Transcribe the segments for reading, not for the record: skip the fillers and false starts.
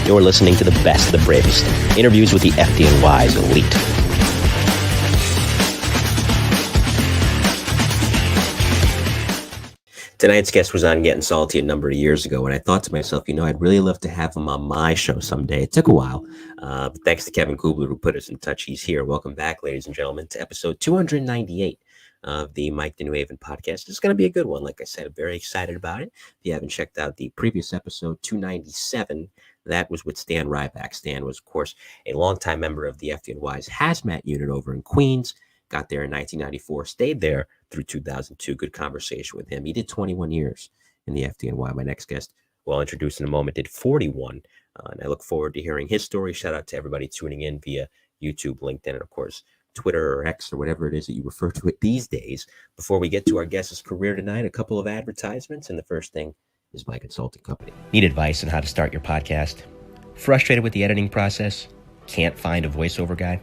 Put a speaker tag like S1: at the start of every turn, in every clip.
S1: You're listening to the best of the bravest. Interviews with the FDNY's elite. Tonight's guest was on Getting Salty a number of years ago, and I thought to myself, I'd really love to have him on my show someday. It took a while, but thanks to Kevin Kubler who put us in touch. He's here. Welcome back, ladies and gentlemen, to episode 298 of the Mike the New Haven podcast. It's going to be a good one. Like I said, I'm very excited about it. If you haven't checked out the previous episode, 297, that was with Stan Ryback. Stan was, of course, a longtime member of the FDNY's hazmat unit over in Queens. Got there in 1994, stayed there through 2002. Good conversation with him. He did 21 years in the FDNY. My next guest, who I'll introduce in a moment, did 41. And I look forward to hearing his story. Shout out to everybody tuning in via YouTube, LinkedIn, and of course, Twitter or X or whatever it is that you refer to it these days. Before we get to our guest's career tonight, a couple of advertisements. And the first thing is my consulting company. Need advice on how to start your podcast? Frustrated with the editing process? Can't find a voiceover guy?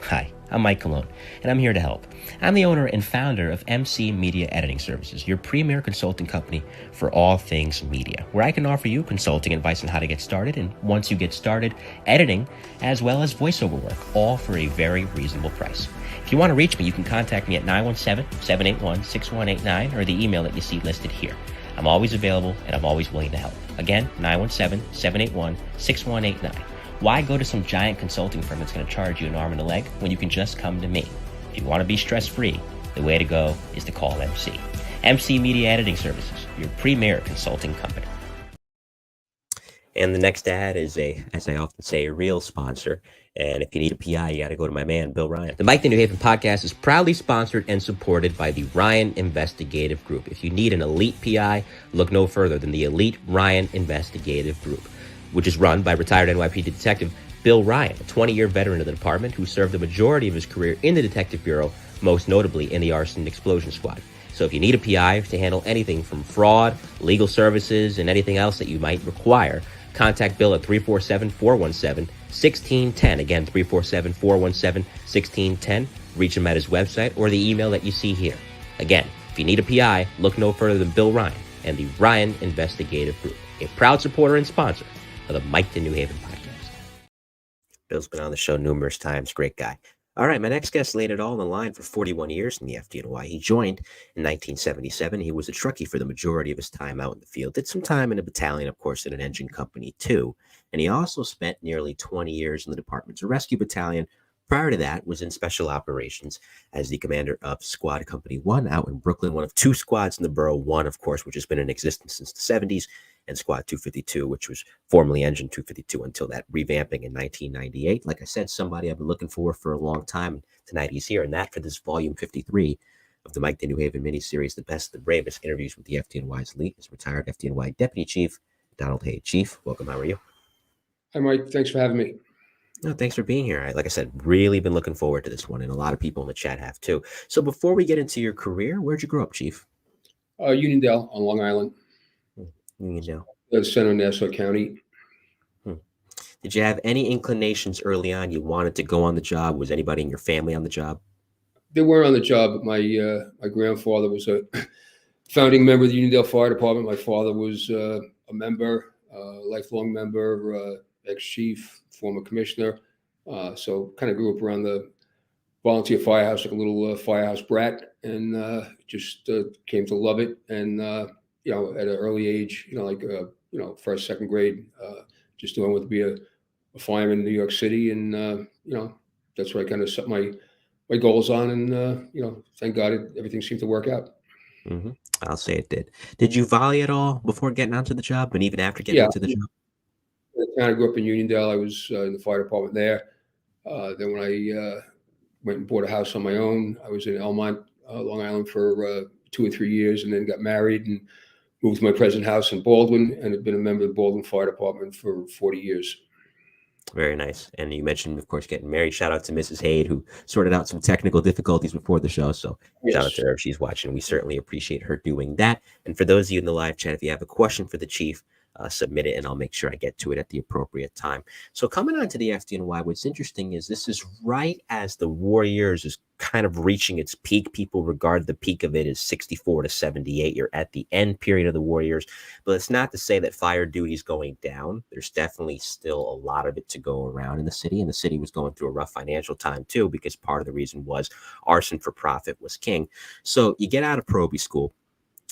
S1: Hi, I'm Mike Colón, and I'm here to help. I'm the owner and founder of MC Media Editing Services, your premier consulting company for all things media, where I can offer you consulting advice on how to get started, and once you get started, editing, as well as voiceover work, all for a very reasonable price. If you want to reach me, you can contact me at 917-781-6189 or the email that you see listed here. I'm always available, and I'm always willing to help. Again, 917-781-6189. Why go to some giant consulting firm that's going to charge you an arm and a leg when you can just come to me? If you want to be stress-free, the way to go is to call MC. MC Media Editing Services, your premier consulting company. And the next ad is as I often say, a real sponsor. And if you need a PI, you got to go to my man, Bill Ryan. The Mike the New Haven podcast is proudly sponsored and supported by the Ryan Investigative Group. If you need an elite PI, look no further than the elite Ryan Investigative Group, which is run by retired NYPD detective Bill Ryan, a 20-year veteran of the department who served the majority of his career in the Detective Bureau, most notably in the Arson and Explosion Squad. So if you need a PI to handle anything from fraud, legal services, and anything else that you might require, contact Bill at 347-417-1610. Again, 347-417-1610. Reach him at his website or the email that you see here. Again, if you need a PI, look no further than Bill Ryan and the Ryan Investigative Group, a proud supporter and sponsor of the Mike the New Haven podcast. Bill's been on the show numerous times. Great guy. All right, my next guest laid it all on the line for 41 years in the FDNY. He joined in 1977. He was a truckie for the majority of his time out in the field. Did some time in a battalion, of course, in an engine company too. And he also spent nearly 20 years in the Department's Rescue Battalion. Prior to that, was in Special Operations as the commander of Squad Company 1 out in Brooklyn, one of two squads in the borough, one, of course, which has been in existence since the 70s, and Squad 252, which was formerly Engine 252 until that revamping in 1998. Like I said, somebody I've been looking for a long time. Tonight he's here, and that for this volume 53 of the Mike the New Haven miniseries, The Best of the Bravest, interviews with the FDNY's elite, is retired FDNY Deputy Chief Donald Hayde. Chief, welcome. How are you?
S2: Hi, Mike. Thanks for having me.
S1: No, thanks for being here. Like I said, really been looking forward to this one, and a lot of people in the chat have too. So before we get into your career, where'd you grow up, Chief?
S2: Uniondale on Long Island.
S1: Uniondale.
S2: Center of Nassau County.
S1: Did you have any inclinations early on you wanted to go on the job? Was anybody in your family on the job?
S2: They weren't on the job, but my grandfather was a founding member of the Uniondale Fire Department. My father was a member, lifelong member, ex-chief, former commissioner. So kind of grew up around the volunteer firehouse, like a little firehouse brat, and just came to love it. And, at an early age, first, second grade, just knew I wanted to be a fireman in New York City. And, that's where I kind of set my goals on. And, thank God everything seemed to work out.
S1: Mm-hmm. I'll say it did. Did you volley at all before getting onto the job and even after getting into the job?
S2: I kind of grew up in Uniondale. I was in the fire department there. Then when I went and bought a house on my own, I was in Elmont, Long Island for 2 or 3 years, and then got married and moved to my present house in Baldwin, and have been a member of the Baldwin Fire Department for 40 years.
S1: Very nice. And you mentioned, of course, getting married. Shout out to Mrs. Hayde, who sorted out some technical difficulties before the show. So shout out to her if she's watching. We certainly appreciate her doing that. And for those of you in the live chat, if you have a question for the Chief, submit it, and I'll make sure I get to it at the appropriate time. So coming on to the FDNY, what's interesting is this is right as the war years is kind of reaching its peak. People regard the peak of it as 64 to 78. You're at the end period of the war years, but it's not to say that fire duty is going down. There's definitely still a lot of it to go around in the city, and the city was going through a rough financial time too, because part of the reason was arson for profit was king. So you get out of Proby school,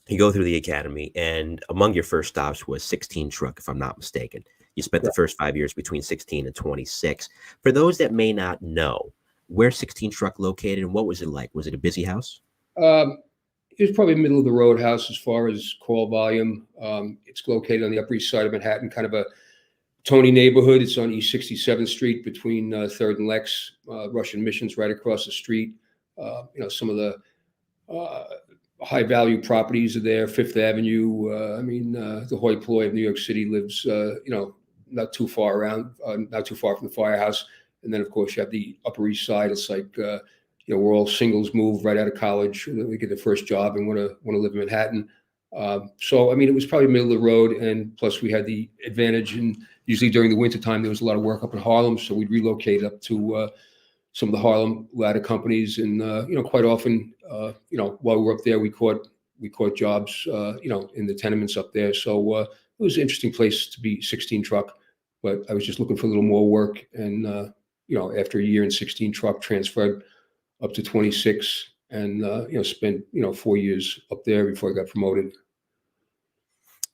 S1: you go through the academy, and among your first stops was 16 Truck, if I'm not mistaken. You spent the first 5 years between 16 and 26. For those that may not know, where's 16 Truck located, and what was it like? Was it a busy house?
S2: It was probably middle of the road house as far as call volume. It's located on the Upper East Side of Manhattan, kind of a Tony neighborhood. It's on East 67th Street between 3rd and Lex. Russian Mission's right across the street. Some of the high value properties are there. Fifth Avenue. The hoi polloi of New York City lives, not too far not too far from the Firehouse. And then, of course, you have the Upper East Side. It's like, where all singles move right out of college. They get their first job and want to live in Manhattan. It was probably middle of the road. And plus, we had the advantage. And usually during the wintertime, there was a lot of work up in Harlem. So we'd relocate up to some of the Harlem ladder companies. And, quite often, while we were up there, we caught jobs, in the tenements up there. So it was an interesting place to be. 16 Truck. But I was just looking for a little more work. And, after a year in 16 Truck, transferred up to 26 and, spent, 4 years up there before I got promoted.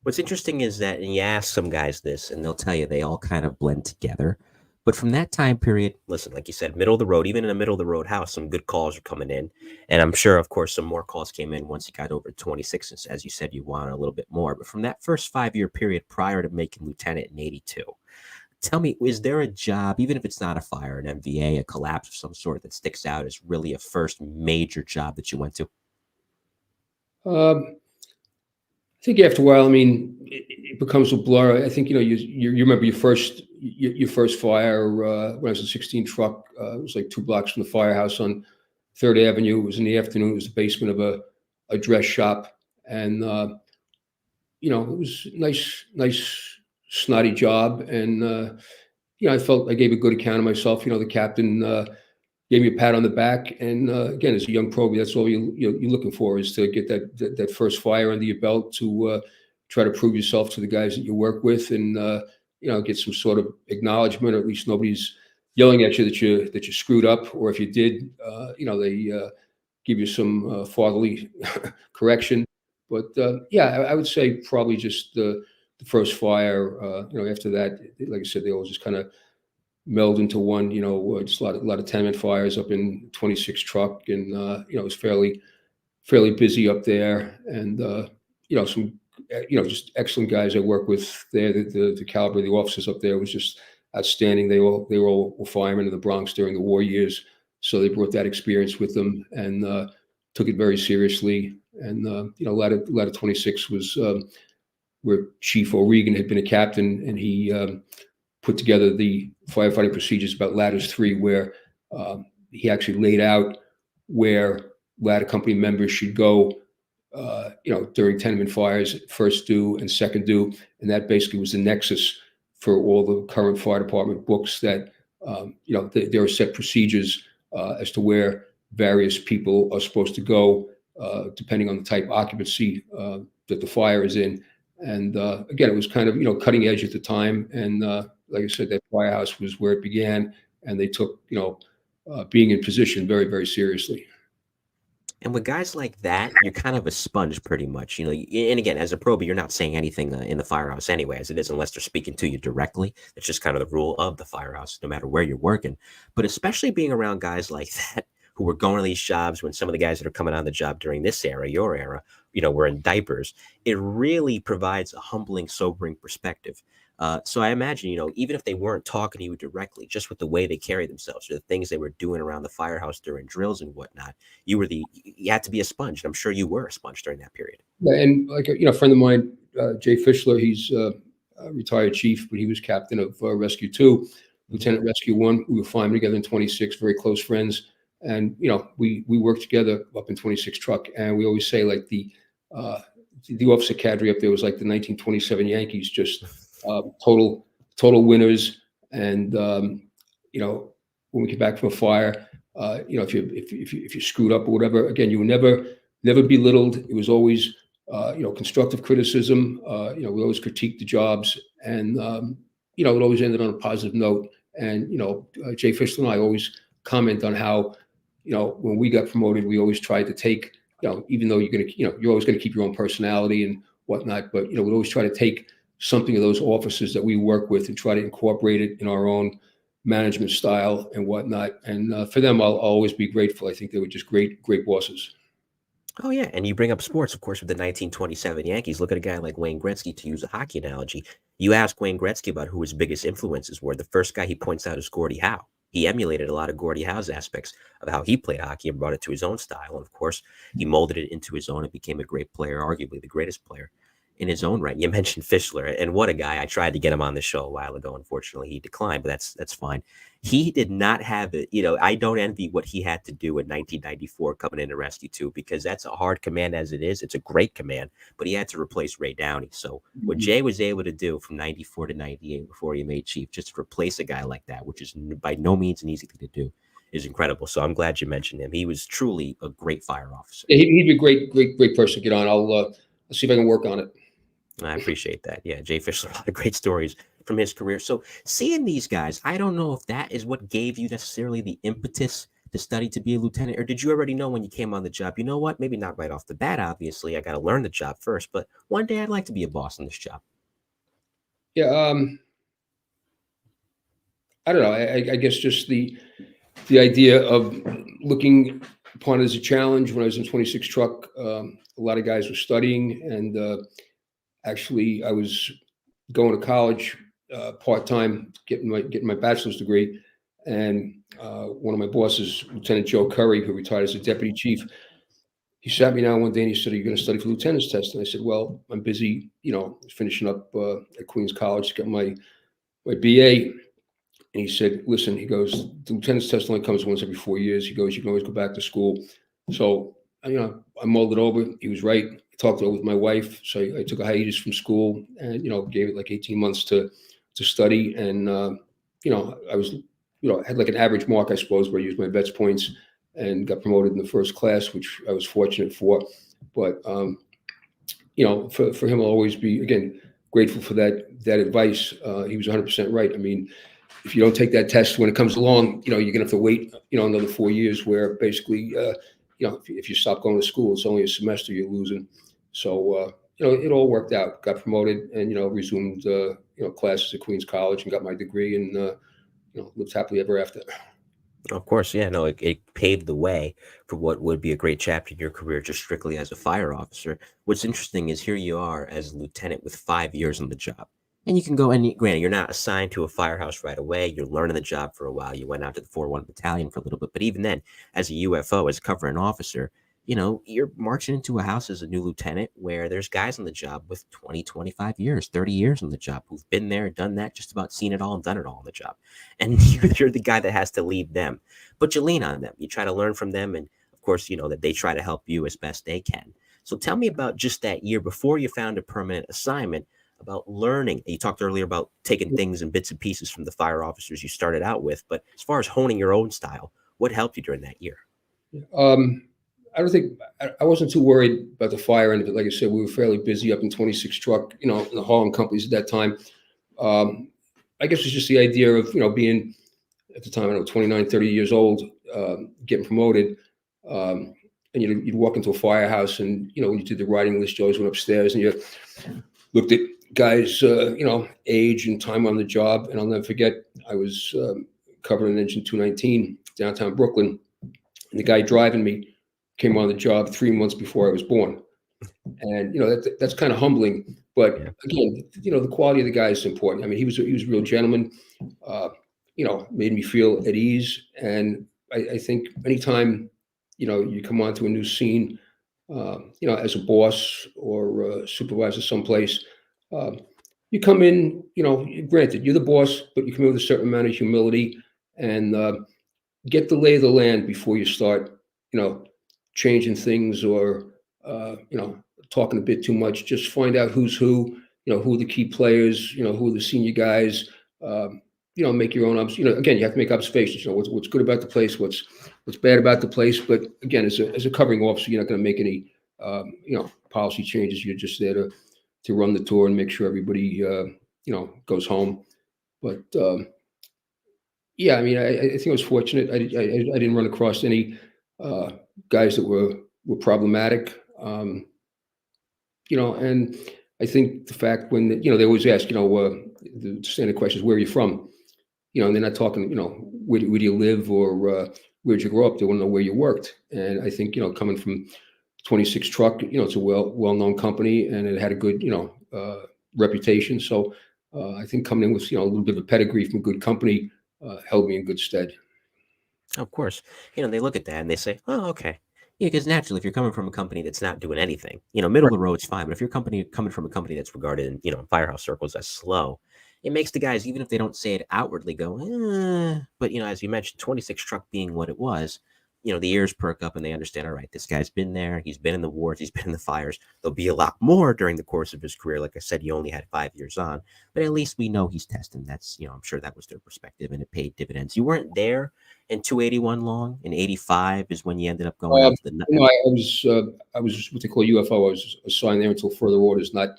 S1: What's interesting is that, and you ask some guys this, and they'll tell you they all kind of blend together. But from that time period, listen, like you said, middle of the road, even in a middle of the road house, some good calls are coming in. And I'm sure, of course, some more calls came in once you got over 26. And as you said, you wanted a little bit more. But from that first 5-year period prior to making lieutenant in 82, tell me, is there a job, even if it's not a fire, an MVA, a collapse of some sort, that sticks out as really a first major job that you went to?
S2: I think after a while, it becomes a blur. I think, you remember your first fire when I was in 16 Truck. It was like 2 blocks from the Firehouse on 3rd Avenue. It was in the afternoon. It was the basement of a dress shop. And, it was nice, snotty job. And, I felt I gave a good account of myself. The captain gave me a pat on the back. And again, as a young pro, that's all you're looking for, is to get that first fire under your belt, to try to prove yourself to the guys that you work with, and get some sort of acknowledgement, or at least nobody's yelling at you that you screwed up, or if you did, they give you some fatherly correction. But I would say probably just the first fire. After that, like I said, they all just kind of meld into one. Just a lot of tenement fires up in 26 Truck, and it was fairly busy up there, and some just excellent guys I work with there. The caliber of the officers up there was just outstanding. They were all firemen in the Bronx during the war years, so they brought that experience with them and took it very seriously. And ladder 26 was where Chief O'Regan had been a captain, and he put together the firefighting procedures about ladders 3, where he actually laid out where ladder company members should go, during tenement fires, first due and second due. And that basically was the nexus for all the current fire department books, that, there are set procedures as to where various people are supposed to go, depending on the type of occupancy that the fire is in. And again, it was kind of, cutting edge at the time. And like I said, that Firehouse was where it began, and they took, being in position very, very seriously.
S1: And with guys like that, you're kind of a sponge pretty much, and again, as a proby, you're not saying anything in the Firehouse anyway, as it is, unless they're speaking to you directly. It's just kind of the rule of the Firehouse, no matter where you're working. But especially being around guys like that, who were going to these jobs when some of the guys that are coming on the job during this era, your era, were in diapers, it really provides a humbling, sobering perspective. So I imagine, even if they weren't talking to you directly, just with the way they carry themselves, or the things they were doing around the Firehouse during drills and whatnot, you had to be a sponge. And I'm sure you were a sponge during that period.
S2: Yeah, and like a friend of mine, Jay Fischler, he's a retired chief, but he was captain of Rescue 2, Lieutenant Rescue 1. We were firemen together in 26, very close friends. And, we worked together up in 26 Truck. And we always say, like, the the officer cadre up there was like the 1927 Yankees, just total winners. And you know, when we get back from a fire, you know, if you screwed up or whatever, again, you were never belittled. It was always you know, constructive criticism. You know, we always critiqued the jobs, and you know, it always ended on a positive note. And you know, Jay Fischler and I always comment on how, you know, when we got promoted, we always tried to take, you know, even though you're always going to keep your own personality and whatnot, but you know, we'd always try to take something of those officers that we work with and try to incorporate it in our own management style and whatnot. And for them, I'll always be grateful. I think they were just great bosses.
S1: Oh yeah, and you bring up sports, of course, with the 1927 Yankees. Look at a guy like Wayne Gretzky, to use a hockey analogy. You ask Wayne Gretzky about who his biggest influences were. The first guy he points out is Gordie Howe. He emulated a lot of Gordie Howe's aspects of how he played hockey and brought it to his own style. And of course, he molded it into his own and became a great player, arguably the greatest player in his own right. You mentioned Fischler, and what a guy. I tried to get him on the show a while ago. Unfortunately, he declined, but that's fine. He did not have it. You know, I don't envy what he had to do in 1994 coming in to rescue two, because that's a hard command as it is. It's a great command, but he had to replace Ray Downey. So what Jay was able to do from 94 to 98 before he made chief, just to replace a guy like that, which is by no means an easy thing to do, is incredible. So I'm glad you mentioned him. He was truly a great fire officer.
S2: He'd be a great person to get on. I'll see if I can work on it.
S1: I appreciate that. Yeah, Jay Fischler, a lot of great stories from his career. So seeing these guys, I don't know if that is what gave you necessarily the impetus to study to be a lieutenant, or did you already know when you came on the job, you know what, maybe not right off the bat, obviously, I got to learn the job first, but one day I'd like to be a boss in this job?
S2: Yeah, I don't know. I guess just the idea of looking upon it as a challenge. When I was in 26 truck, a lot of guys were studying, and actually, I was going to college part-time, getting my bachelor's degree. And one of my bosses, Lieutenant Joe Curry, who retired as a deputy chief, he sat me down one day and he said, "Are you going to study for lieutenant's test?" And I said, "Well, I'm busy, you know, finishing up at Queens College to get my BA." And he said, "Listen," he goes, "the lieutenant's test only comes once every 4 years." He goes, "You can always go back to school." So, you know, I mulled it over. He was right. I talked it over with my wife. So I took a hiatus from school and, you know, gave it like 18 months to study. And, you know, I was, you know, had like an average mark, I suppose, where I used my vets points and got promoted in the first class, which I was fortunate for. But, you know, for him, I'll always be, again, grateful for that advice. He was 100% right. I mean, if you don't take that test when it comes along, you know, you're going to have to wait, you know, another 4 years, where basically, you know, if you stop going to school, it's only a semester you're losing. So, you know, it all worked out. Got promoted and, you know, resumed, you know, classes at Queens College and got my degree, and, you know, lived happily ever after.
S1: Of course, yeah, no, it paved the way for what would be a great chapter in your career, just strictly as a fire officer. What's interesting is here you are as a lieutenant with 5 years on the job. And you can go, and granted, you're not assigned to a firehouse right away. You're learning the job for a while. You went out to the 4-1 Battalion for a little bit. But even then, as a UFO, as covering officer, you know, you're marching into a house as a new lieutenant where there's guys on the job with 20, 25 years, 30 years on the job who've been there, done that, just about seen it all and done it all on the job. And you're the guy that has to lead them. But you lean on them. You try to learn from them. And of course, you know, that they try to help you as best they can. So tell me about just that year before you found a permanent assignment, about learning. You talked earlier about taking things and bits and pieces from the fire officers you started out with, but as far as honing your own style, what helped you during that year?
S2: I don't think I wasn't too worried about the fire end of it. Like I said, we were fairly busy up in 26 truck, you know, in the hauling companies at that time. I guess it's just the idea of, you know, being at the time, I don't know, 29, 30 years old, getting promoted. And you'd walk into a firehouse, and, you know, when you did the riding list, you always went upstairs and you looked at guys, you know, age and time on the job. And I'll never forget, I was covering engine 219 downtown Brooklyn, and the guy driving me came on the job 3 months before I was born. And, you know, that's kind of humbling. But again, you know, the quality of the guy is important. I mean, he was a real gentleman, you know, made me feel at ease. And I think anytime, you know, you come onto a new scene, you know, as a boss or a supervisor someplace, you come in, you know, granted, you're the boss, but you come in with a certain amount of humility and get the lay of the land before you start, you know, changing things or, you know, talking a bit too much. Just find out who's who, who are the key players, who are the senior guys, make your own, again, you have to make observations, what's good about the place, what's bad about the place. But again, as a covering officer, you're not going to make any, policy changes. You're just there to run the tour and make sure everybody, goes home. But yeah, I mean, I think I was fortunate. I didn't run across any guys that were problematic. And I think the fact when they always ask, the standard question is, where are you from? And they're not talking, where do you live or where'd you grow up? They want to know where you worked. And I think coming from 26 Truck, it's a well-known company, and it had a good reputation. So I think coming in with a little bit of a pedigree from a good company held me in good stead.
S1: Of course, they look at that and they say, "Oh, okay." Yeah, because naturally, if you're coming from a company that's not doing anything, middle of the road's fine. But if you're coming from a company that's regarded in Firehouse circles as slow, it makes the guys, even if they don't say it outwardly, go, But as you mentioned, 26 Truck being what it was, the ears perk up and they understand, all right, this guy's been there. He's been in the wars. He's been in the fires. There'll be a lot more during the course of his career. Like I said, he only had 5 years on, but at least we know he's testing. That's, I'm sure that was their perspective, and it paid dividends. You weren't there in 281 long. In 85 is when you ended up going out to the.
S2: No, I was what they call UFO. I was assigned there until further orders, not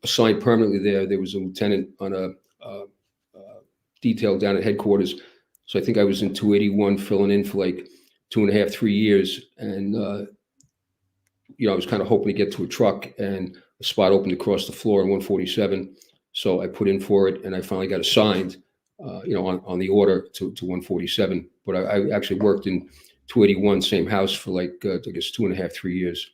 S2: assigned permanently there. There was a lieutenant on a detail down at headquarters. So I think I was in 281 filling in for like 2.5, 3 years. And, I was kind of hoping to get to a truck, and a spot opened across the floor in 147. So I put in for it, and I finally got assigned, on the order to 147. But I actually worked in 281, same house, for like, I guess 2.5, 3 years.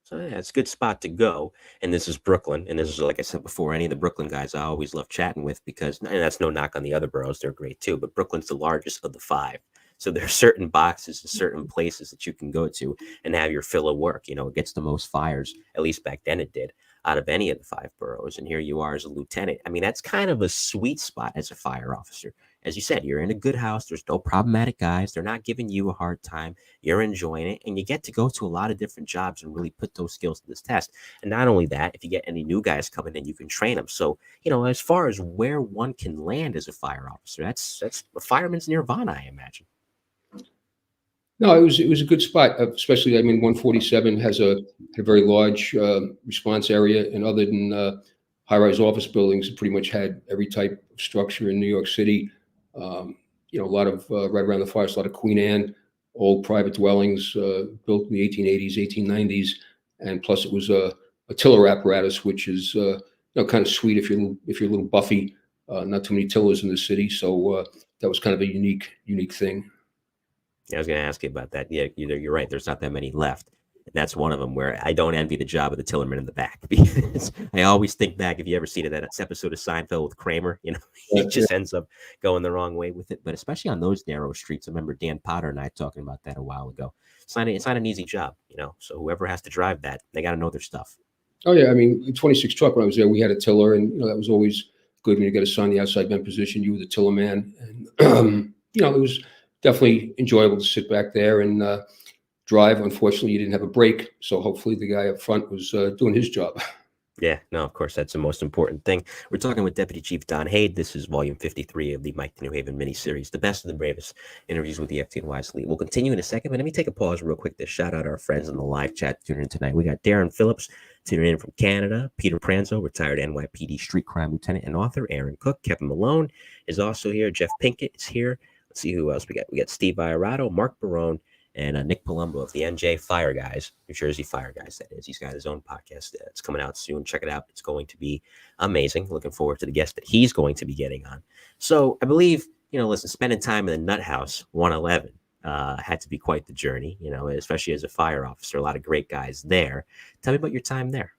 S1: So yeah, it's a good spot to go. And this is Brooklyn. And this is, like I said before, any of the Brooklyn guys I always love chatting with, because, and that's no knock on the other boroughs, they're great too, but Brooklyn's the largest of the 5. So there are certain boxes and certain places that you can go to and have your fill of work. It gets the most fires, at least back then it did, out of any of the 5 boroughs. And here you are as a lieutenant. I mean, that's kind of a sweet spot as a fire officer. As you said, you're in a good house. There's no problematic guys. They're not giving you a hard time. You're enjoying it. And you get to go to a lot of different jobs and really put those skills to this test. And not only that, if you get any new guys coming in, you can train them. So, as far as where one can land as a fire officer, that's a fireman's nirvana, I imagine.
S2: No, it was a good spot, especially, 147 has a very large response area, and other than high-rise office buildings, it pretty much had every type of structure in New York City. A lot of, right around the fires, a lot of Queen Anne, old private dwellings built in the 1880s, 1890s, and plus it was a tiller apparatus, which is kind of sweet if you're a little buffy. Not too many tillers in the city, so that was kind of a unique thing.
S1: Yeah, I was going to ask you about that. Yeah, you're right. There's not that many left. And that's one of them where I don't envy the job of the tillerman in the back. Because I always think back, if you ever seen that episode of Seinfeld with Kramer, he just ends up going the wrong way with it. But especially on those narrow streets, I remember Dan Potter and I talking about that a while ago. It's not an easy job, So whoever has to drive that, they got to know their stuff.
S2: Oh yeah, 26 Truck, when I was there, we had a tiller, and that was always good when you got assigned the outside man position. You were the tiller man, and it was definitely enjoyable to sit back there and drive. Unfortunately, you didn't have a break, so hopefully the guy up front was doing his job.
S1: Yeah, no, of course, that's the most important thing. We're talking with Deputy Chief Don Hayde. This is volume 53 of the Mike to New Haven miniseries, The Best of the Bravest, interviews with the FDNY elite. We'll continue in a second, but let me take a pause real quick to shout out our friends in the live chat tuning in tonight. We got Darren Phillips tuning in from Canada, Peter Pranzo, retired NYPD street crime lieutenant and author, Aaron Cook, Kevin Malone is also here, Jeff Pinkett is here. Let's see who else we got. We got Steve Iarato, Mark Barone, and Nick Palumbo of the NJ Fire Guys, New Jersey Fire Guys, that is. He's got his own podcast. It's coming out soon. Check it out. It's going to be amazing. Looking forward to the guest that he's going to be getting on. So I believe, listen, spending time in the Nut House 111 had to be quite the journey, especially as a fire officer. A lot of great guys there. Tell me about your time there.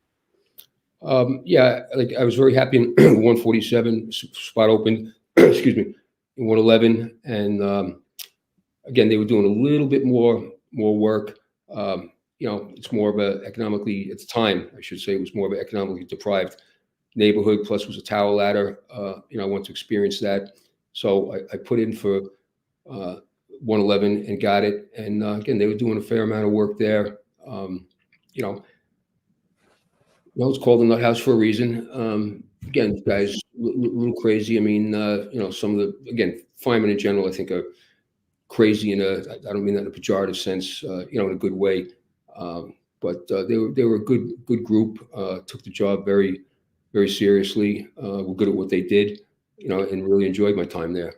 S2: Yeah, I was very happy in 147, spot open, excuse me, in 111. And again, they were doing a little bit more work. It's more of a economically, at the time, I should say, it was more of an economically deprived neighborhood, plus it was a tower ladder. I wanted to experience that. So I put in for 111 and got it. And again, they were doing a fair amount of work there. Well, it's called the Nut House for a reason. Again, guys, a little crazy. I mean, some of the, again, firemen in general, I think are crazy I don't mean that in a pejorative sense, in a good way. But they were a good group, took the job very, very seriously, were good at what they did, and really enjoyed my time there.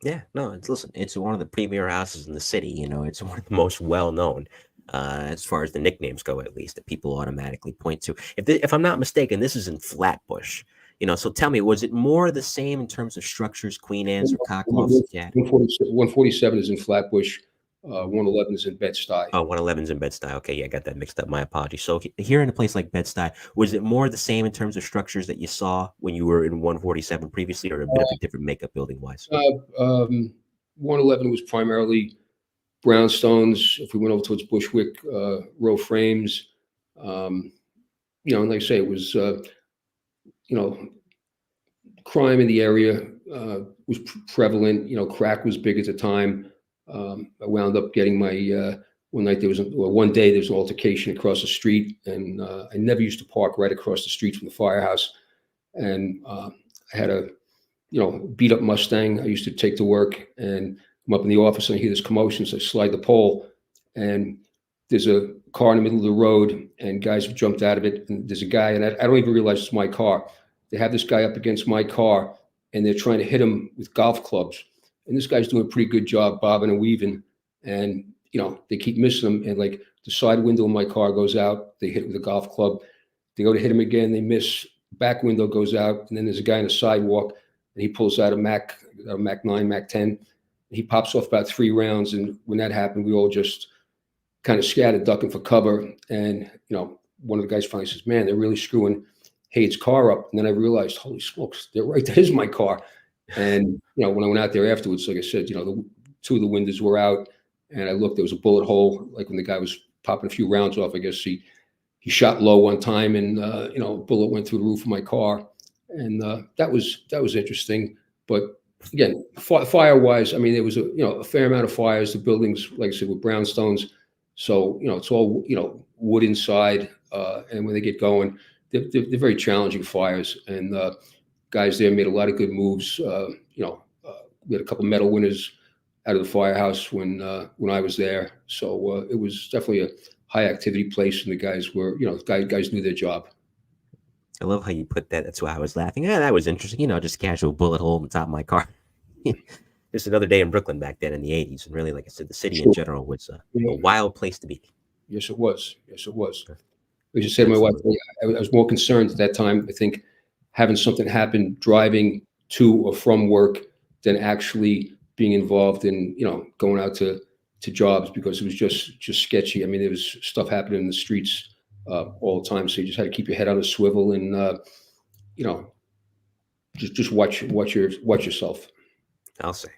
S1: Yeah, no, it's one of the premier houses in the city. It's one of the most well known, as far as the nicknames go, at least, that people automatically point to. If I'm not mistaken, this is in Flatbush. So tell me, was it more the same in terms of structures, Queen Anne's or Cocklofts that you had?
S2: 147 is in Flatbush, 111 is in Bed-Stuy.
S1: Oh, 111's in Bed-Stuy. Okay, yeah, I got that mixed up. My apologies. So here in a place like Bed-Stuy, was it more the same in terms of structures that you saw when you were in 147 previously, or a bit of a different makeup building-wise?
S2: 111 was primarily brownstones. If we went over towards Bushwick, row frames. And like I say, it was, crime in the area was prevalent. Crack was big at the time. I wound up getting my one day there was an altercation across the street, and I never used to park right across the street from the firehouse. And I had a beat up Mustang I used to take to work, and I'm up in the office and I hear this commotion, so I slide the pole, and there's a car in the middle of the road, and guys have jumped out of it, and there's a guy, and I don't even realize it's my car. They have this guy up against my car, and they're trying to hit him with golf clubs. And this guy's doing a pretty good job bobbing and weaving. And, they keep missing him. And like the side window of my car goes out. They hit it with a golf club. They go to hit him again. They miss. Back window goes out. And then there's a guy on the sidewalk, and he pulls out a Mac 9, Mac 10. He pops off about 3 rounds. And when that happened, we all just kind of scattered, ducking for cover. And, one of the guys finally says, "Man, they're really screwing Hayde's car up." And then I realized, holy smokes, they're right. That is my car. And, when I went out there afterwards, like I said, 2 of the windows were out, and I looked, there was a bullet hole. Like when the guy was popping a few rounds off, I guess he shot low one time, and, a bullet went through the roof of my car. And that was interesting. But again, fire wise, I mean, there was a fair amount of fires. The buildings, like I said, were brownstones. So, it's all, wood inside. And when they get going, they're very challenging fires, and guys there made a lot of good moves. We had a couple medal winners out of the firehouse when I was there, so it was definitely a high activity place, and the guys were, guys knew their job.
S1: I love how you put that. That's why I was laughing. Yeah, that was interesting. Just casual bullet hole in the top of my car. Just another day in Brooklyn back then in the 80s, and really, like I said, the city in general was a wild place to be.
S2: Yes, it was. I just said to my wife, I was more concerned at that time, I think, having something happen driving to or from work than actually being involved in, going out to jobs, because it was just sketchy. I mean, there was stuff happening in the streets all the time. So you just had to keep your head on a swivel and, just watch yourself.
S1: I'll say.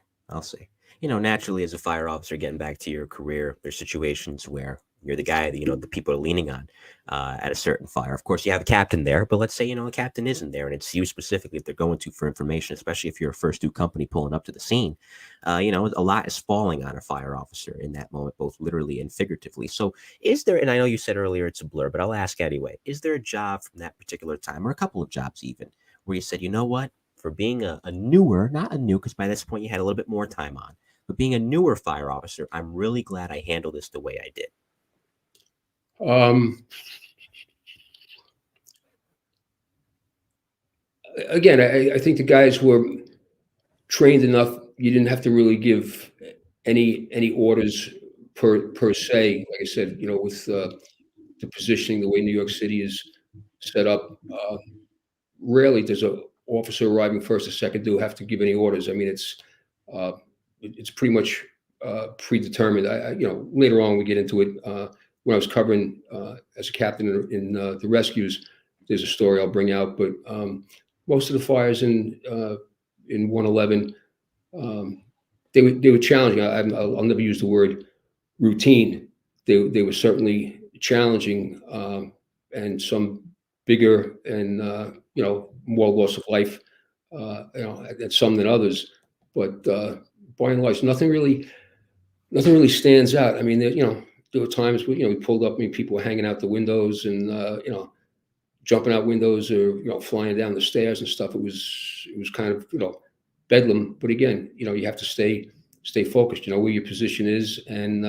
S1: Naturally, as a fire officer, getting back to your career, there's situations where you're the guy that, the people are leaning on at a certain fire. Of course, you have a captain there, but let's say, a captain isn't there, and it's you specifically if they're going to for information, especially if you're a first due company pulling up to the scene. A lot is falling on a fire officer in that moment, both literally and figuratively. So is there, and I know you said earlier it's a blur, but I'll ask anyway, is there a job from that particular time, or a couple of jobs even, where you said, you know what, for being a newer, not a new, because by this point you had a little bit more time on, but being a newer fire officer, I'm really glad I handled this the way I did?
S2: Again, I think the guys were trained enough. You didn't have to really give any orders per se. Like I said, with the positioning, the way New York City is set up, rarely does a officer arriving first or second due have to give any orders. I mean, it's pretty much predetermined. Later on we get into it. When I was covering as a captain in the rescues, there's a story I'll bring out. But most of the fires in 111, they were challenging. I'll never use the word routine. They were certainly challenging, and some bigger and more loss of life, at some than others. But by and large, nothing really stands out. I mean, there were times we pulled up, people were hanging out the windows, and jumping out windows or, flying down the stairs and stuff. It was kind of, bedlam. But again, you have to stay focused, where your position is. And,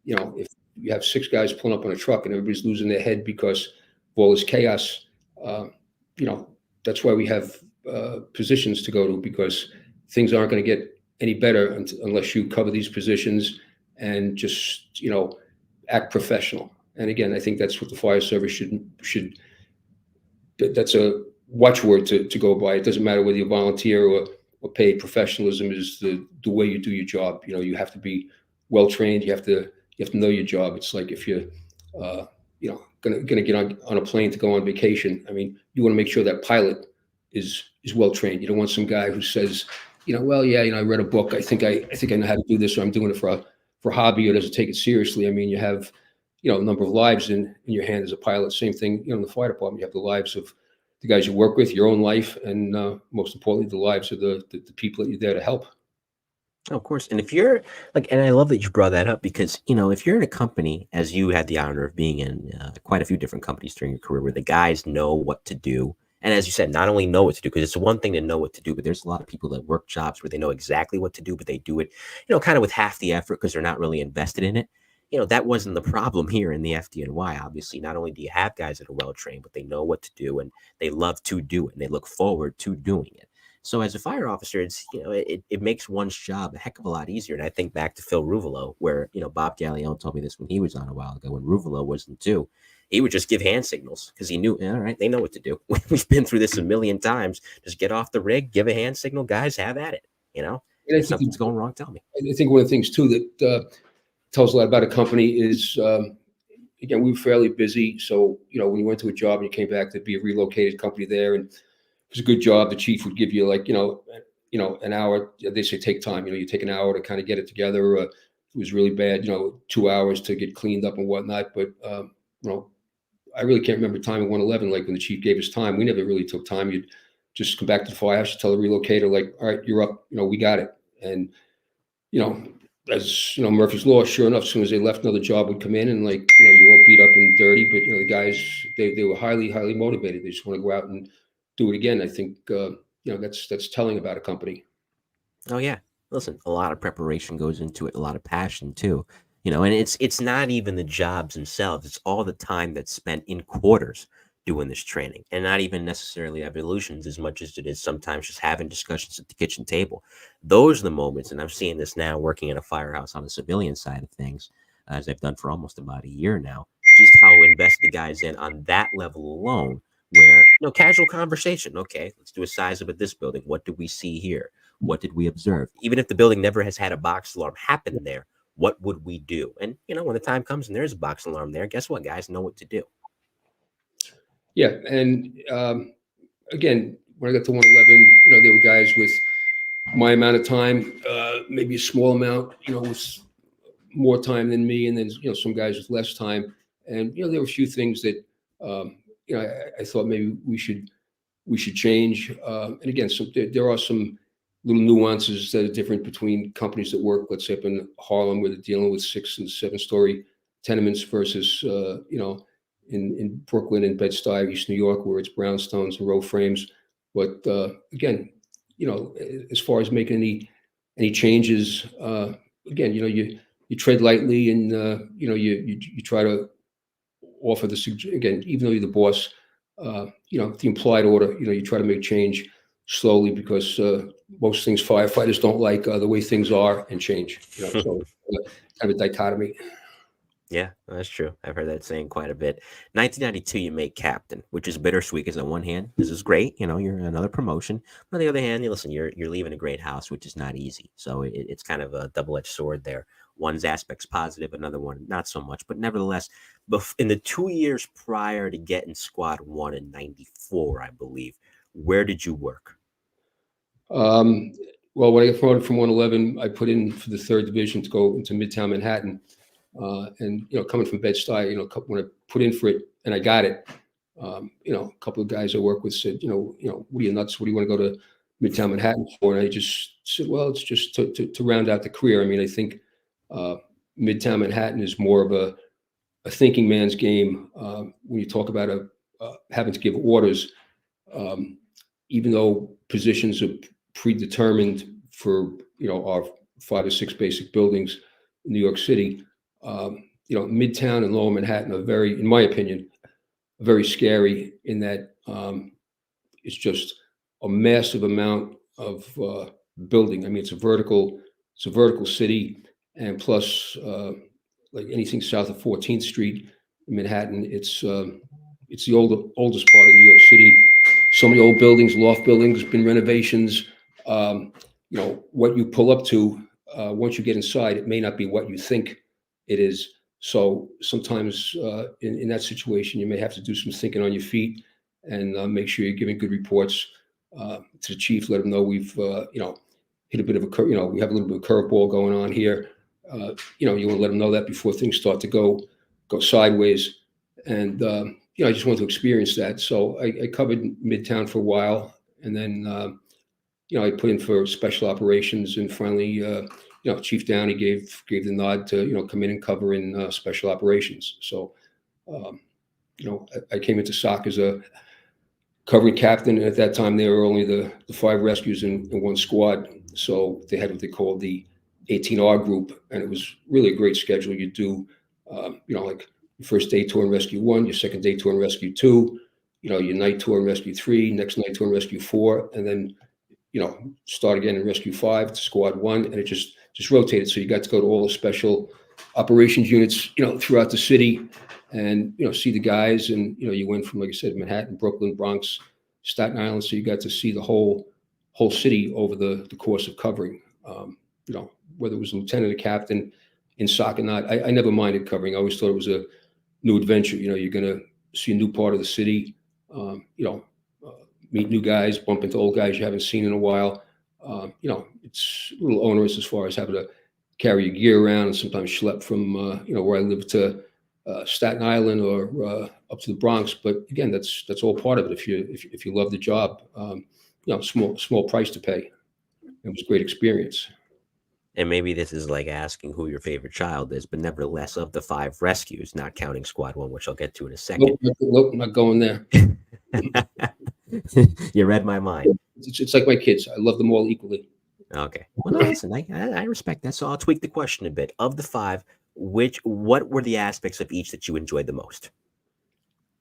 S2: if you have 6 guys pulling up on a truck and everybody's losing their head because of all this chaos, that's why we have positions to go to, because things aren't going to get any better unless you cover these positions and just, act professional. And again, I think that's what the fire service should. That's a watchword to go by. It doesn't matter whether you're volunteer or paid. Professionalism is the way you do your job. You have to be well trained. You have to know your job. It's like if you're, gonna get on a plane to go on vacation. I mean, you want to make sure that pilot is well trained. You don't want some guy who says, well, yeah, I read a book. I think I know how to do this, or I'm doing it for a hobby, or doesn't take it seriously. I mean, you have, a number of lives in your hand as a pilot. Same thing, in the fire department, you have the lives of the guys you work with, your own life, and most importantly, the lives of the people that you're there to help.
S1: Oh, of course. And if you're and I love that you brought that up, because, if you're in a company, as you had the honor of being in quite a few different companies during your career, where the guys know what to do. And as you said, not only know what to do, because it's one thing to know what to do, but there's a lot of people that work jobs where they know exactly what to do, but they do it, kind of with half the effort because they're not really invested in it. That wasn't the problem here in the FDNY. Obviously, not only do you have guys that are well trained, but they know what to do and they love to do it and they look forward to doing it. So as a fire officer, it's, it makes one's job a heck of a lot easier. And I think back to Phil Ruvolo, where, Bob Gallione told me this when he was on a while ago, when Ruvolo wasn't too. He would just give hand signals because he knew, all right, they know what to do. We've been through this a million times. Just get off the rig, give a hand signal, guys, have at it. If something's going wrong, tell me.
S2: I think one of the things, too, that tells a lot about a company is, again, we were fairly busy. So, when you went to a job and you came back to be a relocated company there, and it was a good job, the chief would give you an hour. They say take time. You take an hour to kind of get it together. It was really bad, 2 hours to get cleaned up and whatnot. But, I really can't remember time in 111, like when the chief gave us time. We never really took time. You'd just come back to the firehouse, tell the relocator, like, all right, you're up, we got it. And, as Murphy's Law, sure enough, as soon as they left, another job would come in and you're all beat up and dirty, but the guys, they were highly, highly motivated. They just want to go out and do it again. I think, that's telling about a company.
S1: Oh yeah. Listen, a lot of preparation goes into it, a lot of passion too. And it's not even the jobs themselves. It's all the time that's spent in quarters doing this training, and not even necessarily evolutions as much as it is sometimes just having discussions at the kitchen table. Those are the moments, and I'm seeing this now working in a firehouse on the civilian side of things, as I've done for almost about a year now, just how invested the guys in on that level alone, where, casual conversation. Okay, let's do a size up at this building. What do we see here? What did we observe? Even if the building never has had a box alarm happen there, what would we do? And, when the time comes and there's a box alarm there, guess what, guys? Know what to do.
S2: Yeah. And again, when I got to 111, there were guys with my amount of time, maybe a small amount, with more time than me. And then, some guys with less time. And, there were a few things that, I thought maybe we should change. And again, there are some little nuances that are different between companies that work, let's say up in Harlem, where they're dealing with 6- and 7-story tenements versus, in Brooklyn and Bed-Stuy, East New York, where it's brownstones and row frames. But again, as far as making any changes, again, you tread lightly, and you try to offer again, even though you're the boss, the implied order, you try to make change slowly, because most things firefighters don't like the way things are and change. So kind of a dichotomy.
S1: Yeah, that's true. I've heard that saying quite a bit. 1992, you make captain, which is bittersweet, because on one hand, this is great. You're another promotion. On the other hand, listen, you're leaving a great house, which is not easy. So it's kind of a double-edged sword there. One's aspect's positive, another one not so much. But nevertheless, in the 2 years prior to getting Squad 1 in 94, I believe, where did you work?
S2: Well, when I got promoted from 111, I put in for the 3rd Division to go into Midtown Manhattan. And, coming from Bed-Stuy, when I put in for it and I got it, a couple of guys I work with said, what are you nuts? What do you want to go to Midtown Manhattan for? And I just said, well, it's just to round out the career. I mean, I think Midtown Manhattan is more of a thinking man's game. When you talk about a having to give orders, even though positions are predetermined for, our 5 or 6 basic buildings in New York City, Midtown and Lower Manhattan are very, in my opinion, very scary in that it's just a massive amount of building. I mean, it's a vertical city, and plus, like anything south of 14th Street in Manhattan, it's the oldest part of New York City. So many old buildings, loft buildings, been renovations. What you pull up to, once you get inside, it may not be what you think it is. So sometimes in that situation, you may have to do some thinking on your feet and make sure you're giving good reports to the chief. Let him know we've hit a bit of a we have a little bit of curveball going on here. You want to let them know that before things start to go sideways. And I just wanted to experience that. So I covered Midtown for a while, and then I put in for special operations, and finally Chief Downey gave the nod to come in and cover in special operations. So I came into SOC as a covering captain, and at that time there were only the 5 rescues in one squad. So they had what they called the 18R group, and it was really a great schedule. You do like your first day tour in Rescue 1, your second day tour in Rescue 2, your night tour in Rescue 3, next night tour in Rescue 4, and then start again in Rescue 5 to Squad 1, and it just rotated. So you got to go to all the special operations units, throughout the city, and see the guys. And you went from, like I said, Manhattan, Brooklyn, Bronx, Staten Island. So you got to see the whole city over the course of covering. Whether it was lieutenant or captain in SOC or not, I never minded covering. I always thought it was a new adventure. You're going to see a new part of the city. Meet new guys, bump into old guys you haven't seen in a while. It's a little onerous as far as having to carry your gear around and sometimes schlep from where I live to Staten Island or up to the Bronx. But again, that's all part of it. If you love the job, small price to pay. It was a great experience.
S1: And maybe this is like asking who your favorite child is, but nevertheless, of the 5 rescues, not counting Squad 1, which I'll get to in a second.
S2: Nope, not going there.
S1: You read my mind.
S2: It's like my kids. I love them all equally.
S1: Okay. Well, no, listen, I respect that. So I'll tweak the question a bit. Of the 5, what were the aspects of each that you enjoyed the most?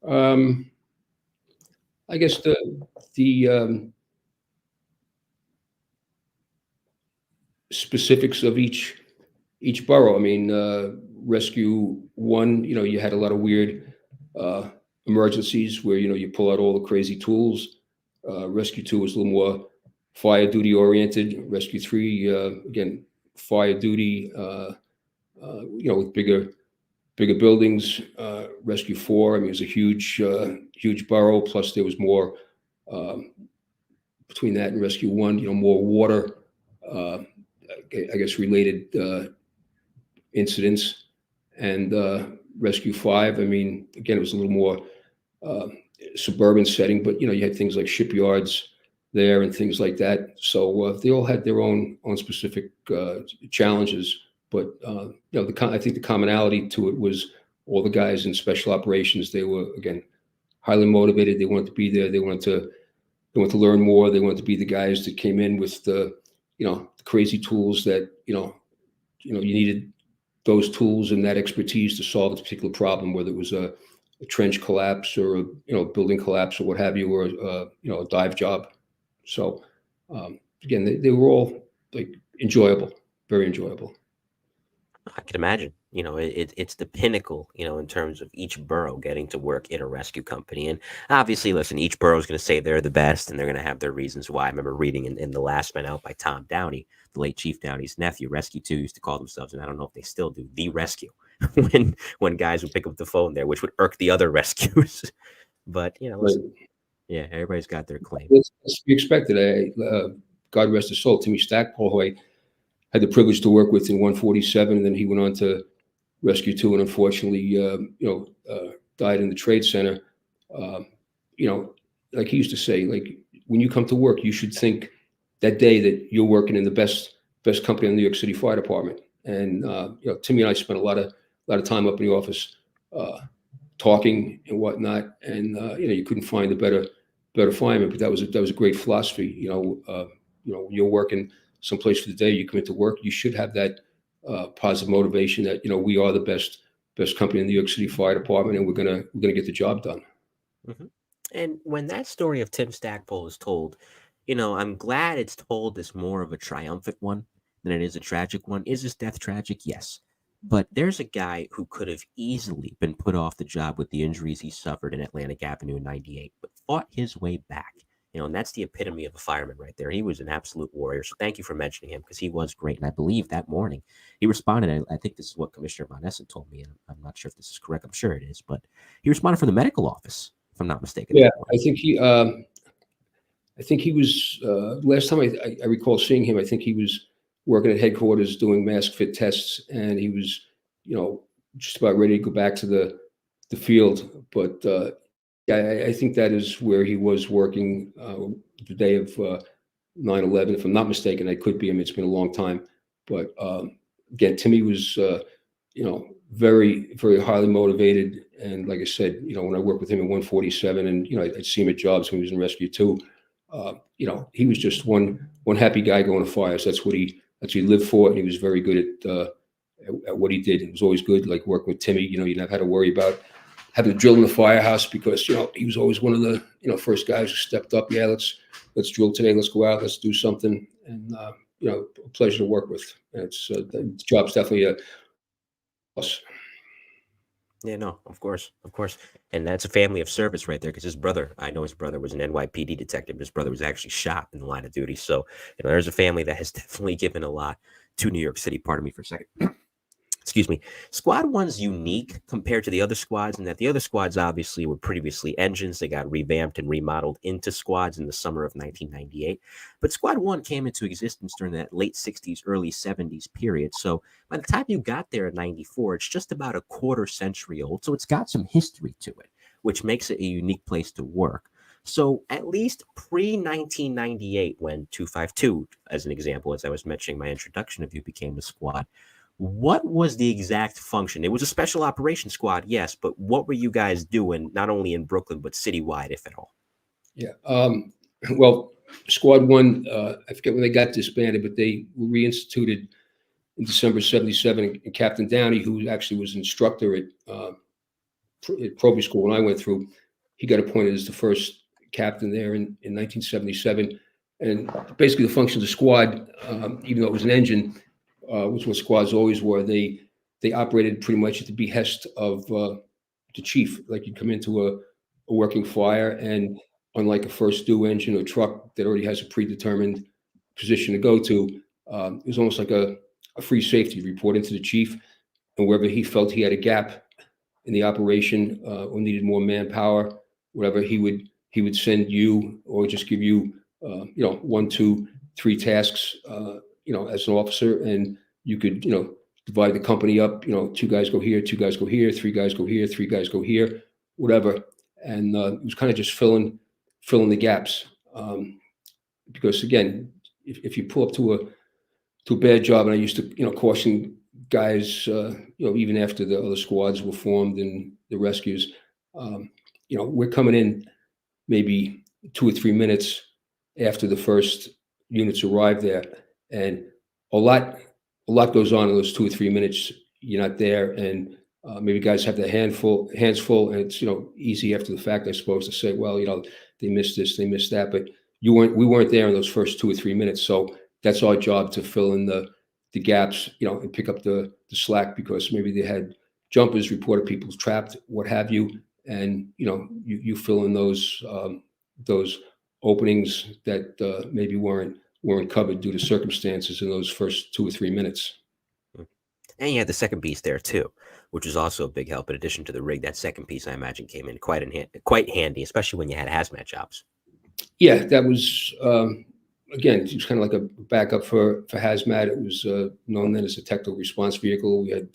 S2: I guess the specifics of each borough. I mean, Rescue 1, you had a lot of weird emergencies where you pull out all the crazy tools. Rescue 2 was a little more fire duty oriented. Rescue 3, again, fire duty, with bigger buildings. Rescue 4, I mean, it was a huge borough. Plus there was more between that and Rescue 1, more water, I guess, related incidents. And Rescue 5, I mean, again, it was a little more suburban setting, but you had things like shipyards there and things like that. So they all had their own specific challenges. But I think the commonality to it was all the guys in special operations. They were, again, highly motivated. They wanted to be there. They wanted to learn more. They wanted to be the guys that came in with the the crazy tools that you needed, those tools and that expertise to solve a particular problem, whether it was a trench collapse or a building collapse or what have you, or a dive job. So again, they were all like enjoyable, very enjoyable.
S1: I can imagine. It's the pinnacle, in terms of each borough getting to work in a rescue company. And obviously, listen, each borough is going to say they're the best, and they're going to have their reasons why. I remember reading in The Last Man Out by Tom Downey, the late Chief Downey's nephew. Rescue 2 used to call themselves, and I don't know if they still do, The Rescue, when guys would pick up the phone there, which would irk the other rescues. But, listen, yeah, everybody's got their claim.
S2: It's to be expected. God rest his soul, Timmy Stackpole, who I had the privilege to work with in 147, and then he went on to Rescue 2, and unfortunately, died in the trade center. Like he used to say, like, when you come to work, you should think that day that you're working in the best company in the New York City Fire Department. And Timmy and I spent a lot of time up in the office talking and whatnot, and you couldn't find a better fireman. But that was a great philosophy. You're working someplace for the day, you come into work, you should have that positive motivation that we are the best company in the New York City Fire Department, and we're gonna get the job done.
S1: Mm-hmm. And when that story of Tim Stackpole is told, I'm glad it's told as more of a triumphant one than it is a tragic one. Is his death tragic? Yes. But there's a guy who could have easily been put off the job with the injuries he suffered in Atlantic Avenue in 98, but fought his way back. And that's the epitome of a fireman right there. He was an absolute warrior. So thank you for mentioning him, because he was great. And I believe that morning he responded. I think this is what Commissioner Von Essen told me. And I'm not sure if this is correct. I'm sure it is. But he responded from the medical office, if I'm not mistaken.
S2: Yeah, I think he was, last time I recall seeing him, I think he was working at headquarters doing mask fit tests, and he was, just about ready to go back to the field. But I think that is where he was working the day of 9/11, if I'm not mistaken. I could be. It's been a long time. But again, Timmy was, very, very highly motivated. And like I said, when I worked with him in 147, and I'd see him at jobs when he was in rescue too. He was just one happy guy going to fire. So that's what he lived for, and he was very good at what he did. It was always good, like working with Timmy. You never had to worry about having to drill in the firehouse, because he was always one of the first guys who stepped up. Yeah, let's drill today. Let's go out. Let's do something. And a pleasure to work with. And it's the job's definitely a plus.
S1: Yeah, no, of course. And that's a family of service right there, because I know his brother was an NYPD detective. His brother was actually shot in the line of duty. So, there's a family that has definitely given a lot to New York City. Pardon me for a second. Excuse me. Squad 1's unique compared to the other squads, in that the other squads obviously were previously engines. They got revamped and remodeled into squads in the summer of 1998. But Squad 1 came into existence during that late 60s, early 70s period. So by the time you got there in 94, it's just about a quarter century old. So it's got some history to it, which makes it a unique place to work. So at least pre-1998, when 252, as an example, as I was mentioning my introduction of you, became the squad, what was the exact function? It was a special operations squad, yes, but what were you guys doing, not only in Brooklyn, but citywide, if at all?
S2: Yeah. Well, Squad 1, I forget when they got disbanded, but they were reinstituted in December 77. And Captain Downey, who actually was an instructor at Proby School when I went through, he got appointed as the first captain there in 1977. And basically the function of the squad, even though it was an engine, which what squads always were, they operated pretty much at the behest of the chief. Like you'd come into a working fire, and unlike a first due engine or truck that already has a predetermined position to go to, it was almost like a free safety. Report into the chief, and wherever he felt he had a gap in the operation or needed more manpower, whatever, he would send you, or just give you 1, 2, 3 tasks as an officer, and you could divide the company up. 2 guys go here, 2 guys go here, 3 guys go here, 3 guys go here, whatever. And it was kind of just filling the gaps, because again, if you pull up to a bad job, and I used to caution guys, even after the other squads were formed and the rescues, we're coming in maybe 2 or 3 minutes after the first units arrive there, and a lot goes on in those 2 or 3 minutes. You're not there, and maybe guys have their hands full, and it's easy after the fact, I suppose, to say, well, they missed this, they missed that, but we weren't there in those first 2 or 3 minutes. So that's our job, to fill in the gaps, and pick up the slack, because maybe they had jumpers, reported people trapped, what have you, and you fill in those openings that maybe weren't covered due to circumstances in those first 2 or 3 minutes.
S1: And you had the second piece there too, which was also a big help. In addition to the rig, that second piece, I imagine, came in quite handy, especially when you had hazmat jobs. Yeah,
S2: that was again, it was kind of like a backup for hazmat. It was known then as a technical response vehicle. We had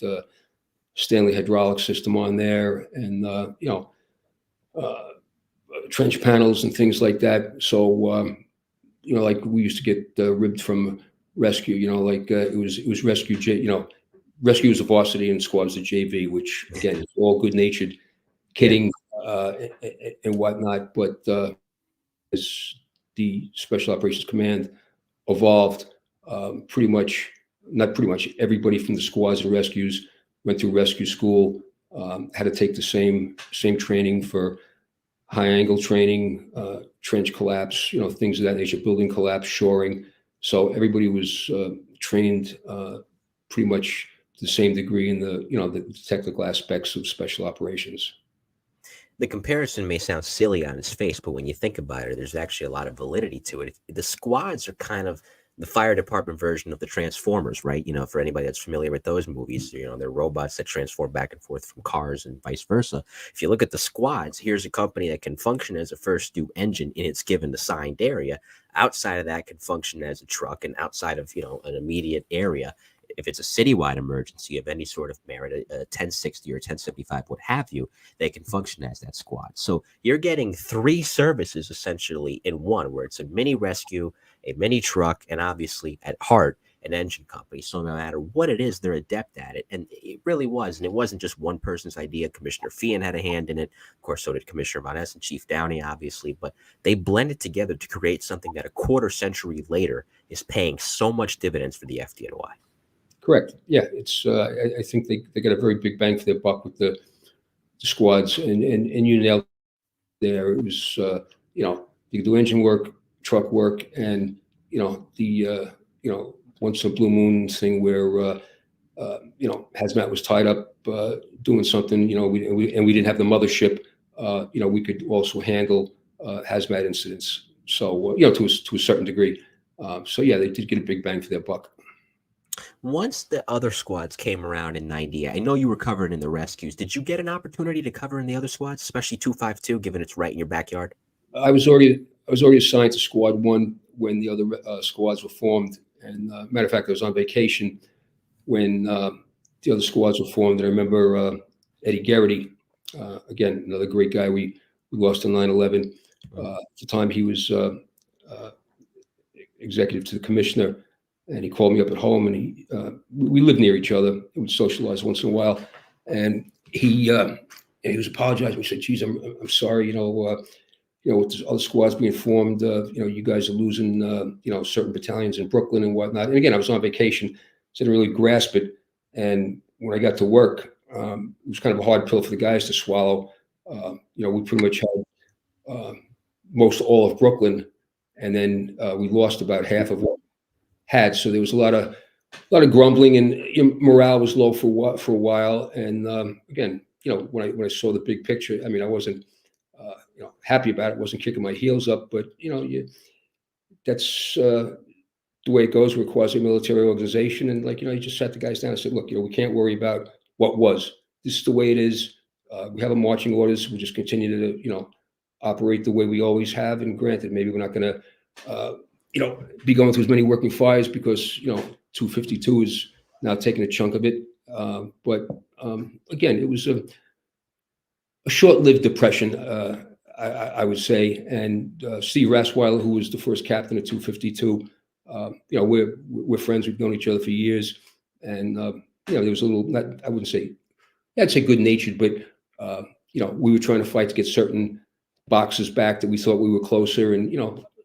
S2: Stanley hydraulic system on there, and trench panels and things like that. So like we used to get ribbed from rescue. It was rescue. Rescue was a varsity and squad was a JV, which again is all good-natured kidding and whatnot. But as the Special Operations Command evolved, not pretty much everybody from the squads and rescues went through rescue school, had to take the same training for high angle training, trench collapse, things of that nature, building collapse, shoring. So everybody was trained pretty much to the same degree in the technical aspects of special operations.
S1: The comparison may sound silly on its face, but when you think about it, there's actually a lot of validity to it. The squads are kind of the fire department version of the Transformers, right? For anybody that's familiar with those movies, they're robots that transform back and forth from cars and vice versa. If you look at the squads, here's a company that can function as a first due engine in its given assigned area. Outside of that, can function as a truck, and outside of an immediate area, if it's a citywide emergency of any sort of merit, a 1060 or 1075, what have you, they can function as that squad. So you're getting three services essentially in one, where it's a mini rescue, a mini truck, and obviously at heart, an engine company. So no matter what it is, they're adept at it. And it really was. And it wasn't just one person's idea. Commissioner Fian had a hand in it. Of course, so did Commissioner Von Essen, Chief Downey, obviously. But they blended together to create something that a quarter century later is paying so much dividends for the FDNY.
S2: Correct. Yeah, it's. I think they got a very big bang for their buck with the squads, and you nailed it there. It was you could do engine work, truck work, and the once a blue moon thing where hazmat was tied up doing something. We didn't have the mothership. We could also handle hazmat incidents. So to a certain degree. So yeah, they did get a big bang for their buck.
S1: Once the other squads came around in 90, I know you were covered in the rescues. Did you get an opportunity to cover in the other squads, especially 252, given it's right in your backyard?
S2: I was already assigned to Squad 1 when the other squads were formed. And matter of fact, I was on vacation when the other squads were formed. And I remember Eddie Garrity, again, another great guy we lost in 9/11. At the time, he was executive to the commissioner. And he called me up at home, and we lived near each other. We would socialize once in a while, and he was apologizing. He said, "Geez, I'm sorry. With the other squads being formed, you guys are losing, certain battalions in Brooklyn and whatnot." And again, I was on vacation, so I didn't really grasp it. And when I got to work, it was kind of a hard pill for the guys to swallow. We pretty much had most all of Brooklyn, and then we lost about half of what had. So there was a lot of grumbling, and morale was low for a while. And again, when I saw the big picture, I mean, I wasn't happy about it. Wasn't kicking my heels up, but that's the way it goes. We're a quasi-military organization, and you just sat the guys down and said, "Look, we can't worry about what was. This is the way it is. We have a marching orders. We'll just continue to operate the way we always have. And granted, maybe we're not going to be going through as many working fires because 252 is now taking a chunk of it. But again, it was a short-lived depression, I would say. And Steve Rasweiler, who was the first captain of 252, we're friends. We've known each other for years, and there was a little. I'd say good-natured, but we were trying to fight to get certain boxes back that we thought we were closer, and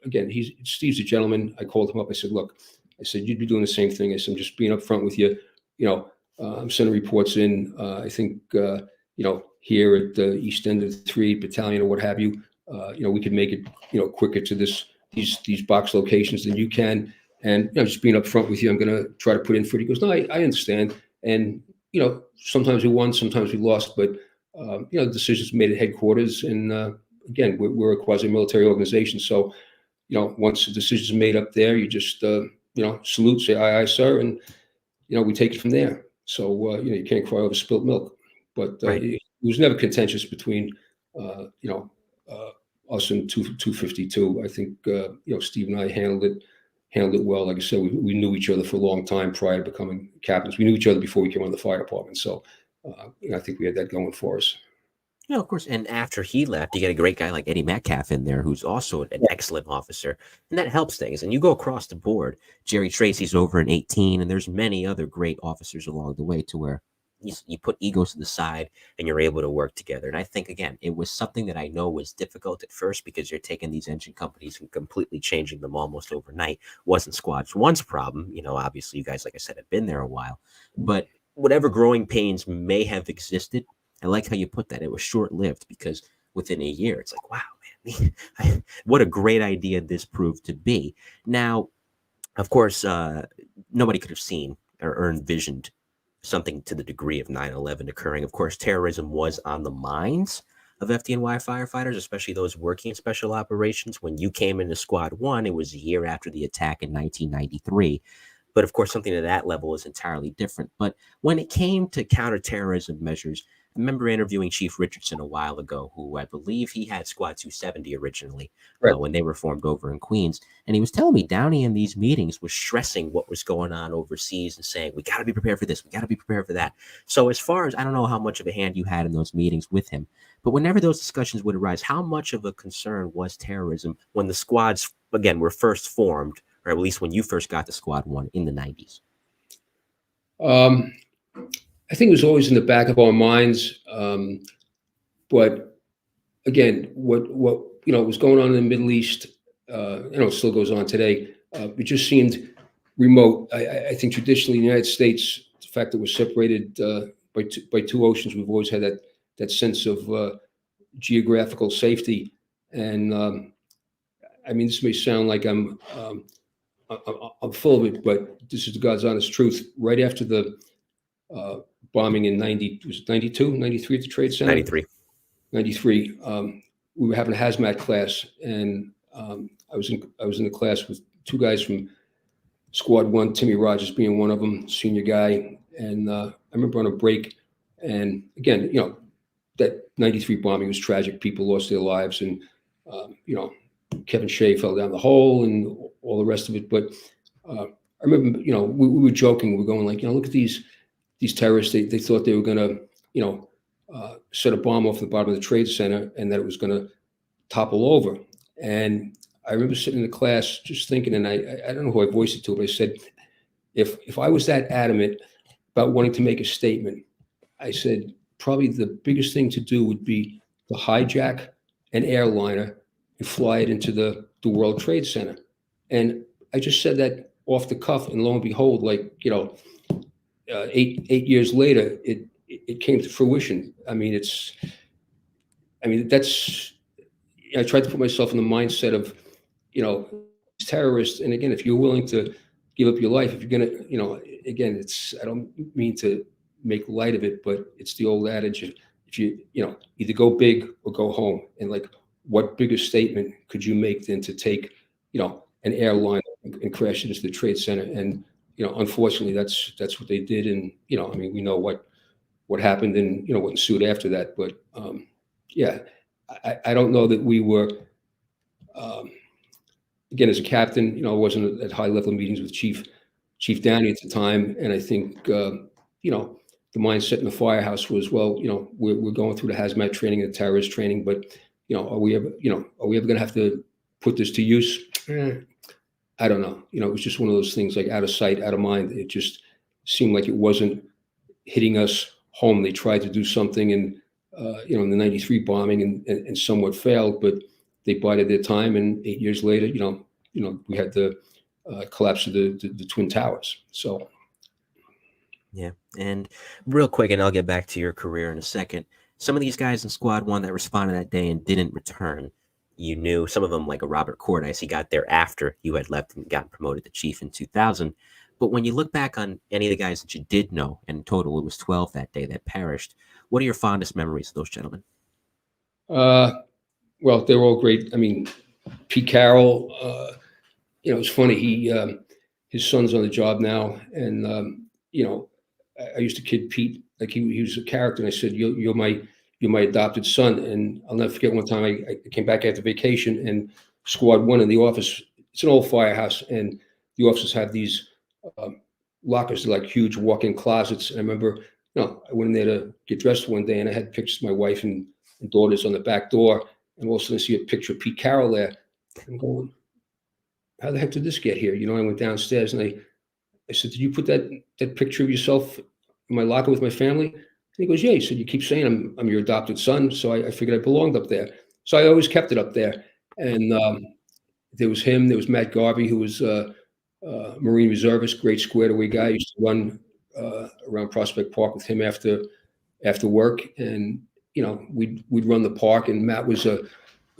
S2: again, Steve's a gentleman. I called him up. I said, "Look," I said, "you'd be doing the same thing." I said, "I'm just being upfront with you. I'm sending reports in. I think, here at the east end of the 3 Battalion or what have you, we could make it, quicker to these box locations than you can. And, just being upfront with you, I'm going to try to put in for it." He goes, "No, I understand. And, sometimes we won, sometimes we lost, but, decisions made at headquarters. And, again, we're a quasi-military organization. So, once the decision's made up there, you just, salute, say, aye, aye, sir. And, we take it from there. So, you can't cry over spilt milk. But
S1: Right.
S2: It was never contentious between, us and 252. I think, Steve and I handled it well. Like I said, we knew each other for a long time prior to becoming captains. We knew each other before we came on the fire department. So I think we had that going for us.
S1: Yeah, of course. And after he left, you get a great guy like Eddie Metcalf in there, who's also an excellent officer, and that helps things. And you go across the board. Jerry Tracy's over in 18, and there's many other great officers along the way to where you put egos to the side and you're able to work together. And I think, again, it was something that I know was difficult at first because you're taking these engine companies and completely changing them almost overnight. Wasn't Squad 1's problem. Obviously you guys, like I said, have been there a while, but whatever growing pains may have existed, I like how you put that. It was short-lived because within a year, it's like, wow, man, what a great idea this proved to be. Now, of course, nobody could have seen or envisioned something to the degree of 9/11 occurring. Of course, terrorism was on the minds of FDNY firefighters, especially those working in special operations. When you came into Squad 1, it was a year after the attack in 1993. But of course, something to that level is entirely different. But when it came to counterterrorism measures, I remember interviewing Chief Richardson a while ago, who I believe he had Squad 270 originally
S2: Right.
S1: when they were formed over in Queens. And he was telling me Downey in these meetings was stressing what was going on overseas and saying, we got to be prepared for this. We got to be prepared for that. So as far as, I don't know how much of a hand you had in those meetings with him, but whenever those discussions would arise, how much of a concern was terrorism when the squads, again, were first formed, or at least when you first got to Squad 1 in the 90s?
S2: I think it was always in the back of our minds. But again, what was going on in the Middle East, it still goes on today. It just seemed remote. I think traditionally in the United States, the fact that we're separated by two oceans, we've always had that sense of geographical safety. And this may sound like I'm full of it, but this is the God's honest truth. Right after the bombing in 92, 93 at the Trade Center? 93. We were having a hazmat class, and I was in the class with two guys from Squad 1, Timmy Rogers being one of them, senior guy. And I remember on a break, and again, that 93 bombing was tragic. People lost their lives, and Kevin Shea fell down the hole and all the rest of it. But I remember, we were joking. We were going like, look at these terrorists. They thought they were going to, set a bomb off the bottom of the Trade Center and that it was going to topple over. And I remember sitting in the class just thinking, and I don't know who I voiced it to, but I said, if I was that adamant about wanting to make a statement, I said, probably the biggest thing to do would be to hijack an airliner and fly it into the World Trade Center. And I just said that off the cuff, and lo and behold, 8 years later, it came to fruition. I tried to put myself in the mindset of, terrorists. And again, if you're willing to give up your life, if you're going to, again, I don't mean to make light of it, but it's the old adage, if you either go big or go home. And what bigger statement could you make than to take, an airline and crash it into the Trade Center? And, unfortunately, that's what they did. And, we know what happened and, what ensued after that. But, I don't know that we were, again, as a captain, I wasn't at high level meetings with Chief Downey at the time. And I think, the mindset in the Firehouse was, well, we're going through the hazmat training and the terrorist training, but, are we ever going to have to put this to use? I don't know. It was just one of those things, like out of sight, out of mind. It just seemed like it wasn't hitting us home. They tried to do something in the 93 bombing and somewhat failed, but they bided their time. And 8 years later, we had the collapse of the Twin Towers. So.
S1: Yeah. And real quick, and I'll get back to your career in a second. Some of these guys in Squad 1 that responded that day and didn't return, you knew some of them, like a Robert Cordice, he got there after you had left and gotten promoted to chief in 2000. But when you look back on any of the guys that you did know, and in total it was 12 that day that perished, what are your fondest memories of those gentlemen?
S2: Well, they were all great. Pete Carroll, it's funny. His son's on the job now. And, I used to kid Pete, like he was a character. And I said, you're my adopted son. And I'll never forget one time I came back after vacation, and Squad 1 in the office, it's an old firehouse, and the offices have these lockers, like huge walk-in closets. And I remember, I went in there to get dressed one day, and I had pictures of my wife and daughters on the back door, and all of a sudden I see a picture of Pete Carroll there. I'm going, how the heck did this get here? I went downstairs and I said, did you put that picture of yourself in my locker with my family? And he goes, yeah. He said, you keep saying I'm your adopted son. So I figured I belonged up there. So I always kept it up there. And there was him. There was Matt Garvey, who was Marine reservist, great squared away guy. I used to run around Prospect Park with him after work. And, we'd run the park. And Matt was a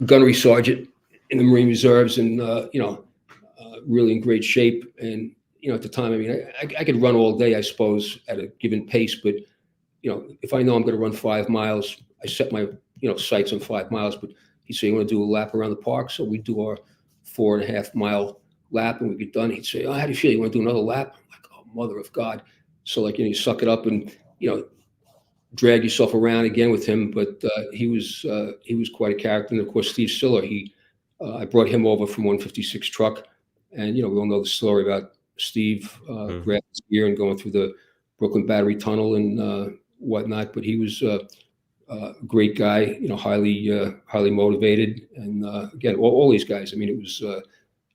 S2: gunnery sergeant in the Marine Reserves and, really in great shape. And, at the time, I mean, I could run all day, I suppose, at a given pace. But, if I know I'm going to run 5 miles, I set my, sights on 5 miles. But he'd say, you want to do a lap around the park? So we'd do our 4.5 mile lap and we'd get done. He'd say, oh, how do you feel? You want to do another lap? I'm like, oh, mother of God. So like, you suck it up and, drag yourself around again with him. But he was quite a character. And of course, Steve Siller, I brought him over from 156 truck. And, we all know the story about Steve grabbing his gear and going through the Brooklyn Battery Tunnel and whatnot. But he was a great guy, highly motivated. And again, all these guys. I mean, it was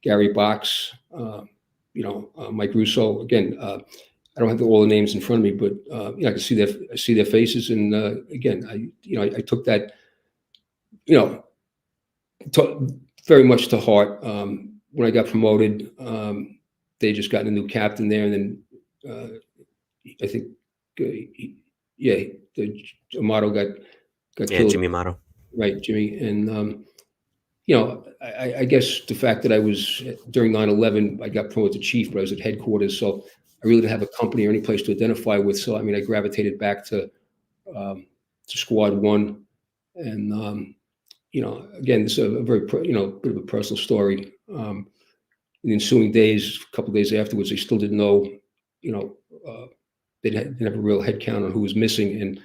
S2: Gary Box, Mike Russo. Again, I don't have all the names in front of me, but I can see their faces. And again, I took that, very much to heart. When I got promoted, they just gotten a new captain there, and then I think, the Amato got killed.
S1: Jimmy Amato.
S2: Right, Jimmy. And, I guess the fact that I was, during 9/11, I got promoted to chief, but I was at headquarters. So I really didn't have a company or any place to identify with. So, I mean, I gravitated back to Squad 1. And, again, this is a very, bit of a personal story. In the ensuing days, a couple of days afterwards, they still didn't know, they didn't have a real head count on who was missing. And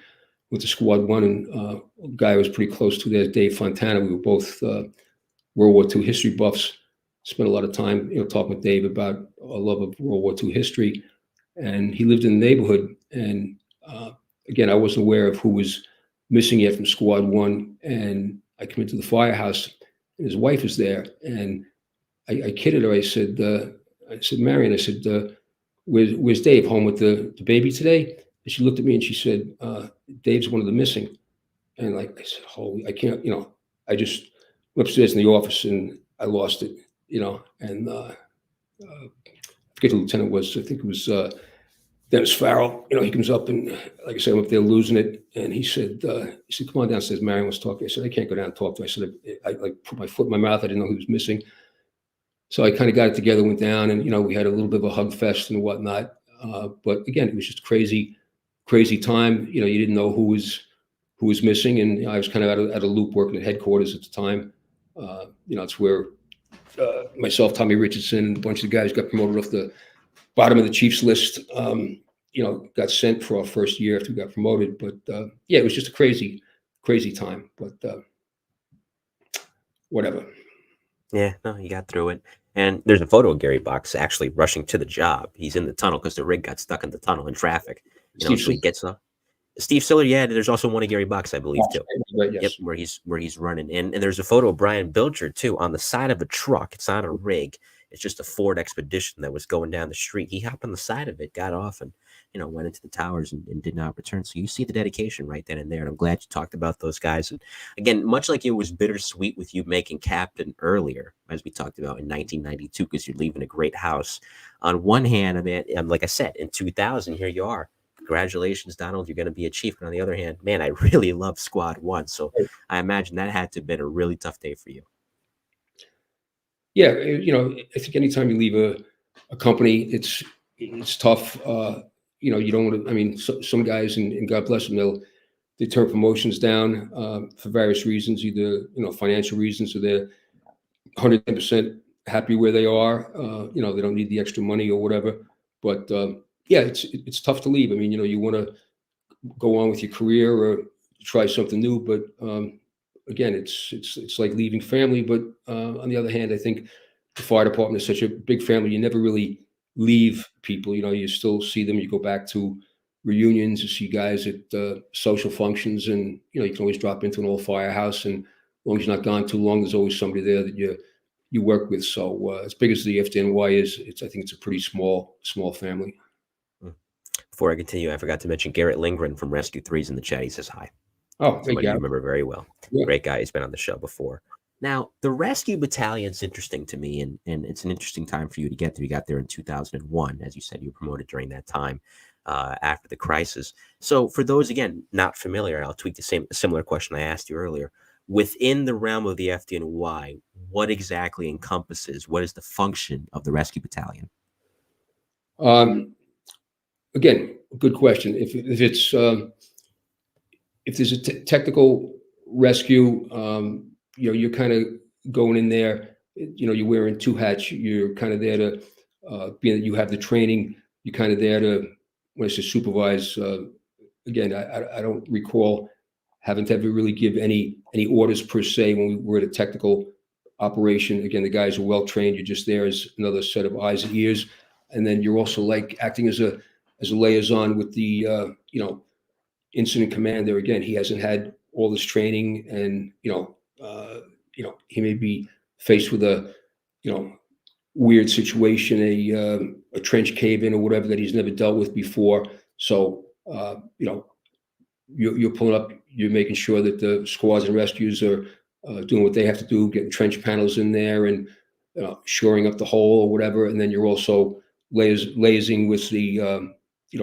S2: with the Squad 1, and a guy I was pretty close to there, Dave Fontana, we were both World War II history buffs. Spent a lot of time, talking with Dave about our love of World War II history. And he lived in the neighborhood. And again, I wasn't aware of who was missing yet from Squad 1. And I come into the firehouse, and his wife is there. And I kidded her. I said, Marion, I said, where's Dave? Home with the baby today? And she looked at me and she said, Dave's one of the missing. And I said, holy, I can't, I just went upstairs in the office and I lost it, and I forget who the lieutenant was. I think it was Dennis Farrell. He comes up and, like I said, I'm up there losing it. And he said, come on downstairs, Marion wants to talk to you. I said, I can't go down and talk to you. I said, I put my foot in my mouth. I didn't know he was missing. So I kind of got it together, went down, and, we had a little bit of a hug fest and whatnot. But again, it was just crazy time. You didn't know who was missing. And I was kind of out of loop working at headquarters at the time. It's where myself, Tommy Richardson, and a bunch of the guys got promoted off the bottom of the Chiefs list, got sent for our first year after we got promoted. But it was just a crazy time. But whatever.
S1: Yeah, no, you got through it. And there's a photo of Gary Box actually rushing to the job. He's in the tunnel because the rig got stuck in the tunnel in traffic. So he gets up. Steve Siller, yeah. There's also one of Gary Box, I believe, too.
S2: Right, yes.
S1: Yep, where he's running. And there's a photo of Brian Bilcher, too, on the side of a truck. It's not a rig. It's just a Ford Expedition that was going down the street. He hopped on the side of it, got off, and went into the towers and did not return. So you see the dedication right then and there. And I'm glad you talked about those guys. And again, much like it was bittersweet with you making captain earlier, as we talked about in 1992, because you're leaving a great house. On one hand, I mean, like I said, in 2000, here you are. Congratulations, Donald. You're going to be a chief. But on the other hand, man, I really love Squad 1. So I imagine that had to have been a really tough day for you.
S2: Yeah, I think anytime you leave a company, it's tough. You don't want to. I mean, some guys, and God bless them, they turn promotions down for various reasons, either financial reasons, or they're 110% happy where they are. They don't need the extra money or whatever. But it's tough to leave. I mean, you want to go on with your career or try something new, but again, it's like leaving family. But on the other hand, I think the fire department is such a big family. You never really leave people. You still see them. You go back to reunions. You see guys at social functions, and you can always drop into an old firehouse. And as long as you're not gone too long, there's always somebody there that you work with. So as big as the FDNY is, I think it's a pretty small family.
S1: Before I continue, I forgot to mention Garrett Lindgren from Rescue 3's in the chat. He says hi.
S2: Oh,
S1: Somebody you remember very well.
S2: Yeah.
S1: Great guy. He's been on the show before. Now, the Rescue Battalion's interesting to me, and it's an interesting time for you to get there. You got there in 2001. As you said, you were promoted during that time after the crisis. So for those, again, not familiar, I'll tweak the similar question I asked you earlier. Within the realm of the FDNY, what exactly encompasses, what is the function of the Rescue Battalion?
S2: Again, good question. If it's if there's a technical rescue, you're kind of going in there. You're wearing two hats. You're kind of there to, being that you have the training. You're kind of there to, when I say supervise. Again, I don't recall having to ever really give any orders per se when we were at a technical operation. Again, the guys are well trained. You're just there as another set of eyes and ears, and then you're also like acting as a liaison with the incident commander. Again, he hasn't had all this training, and he may be faced with a weird situation, a trench cave-in or whatever that he's never dealt with before. So you're pulling up, you're making sure that the squads and rescues are doing what they have to do, getting trench panels in there and shoring up the hole or whatever. And then you're also liaising with the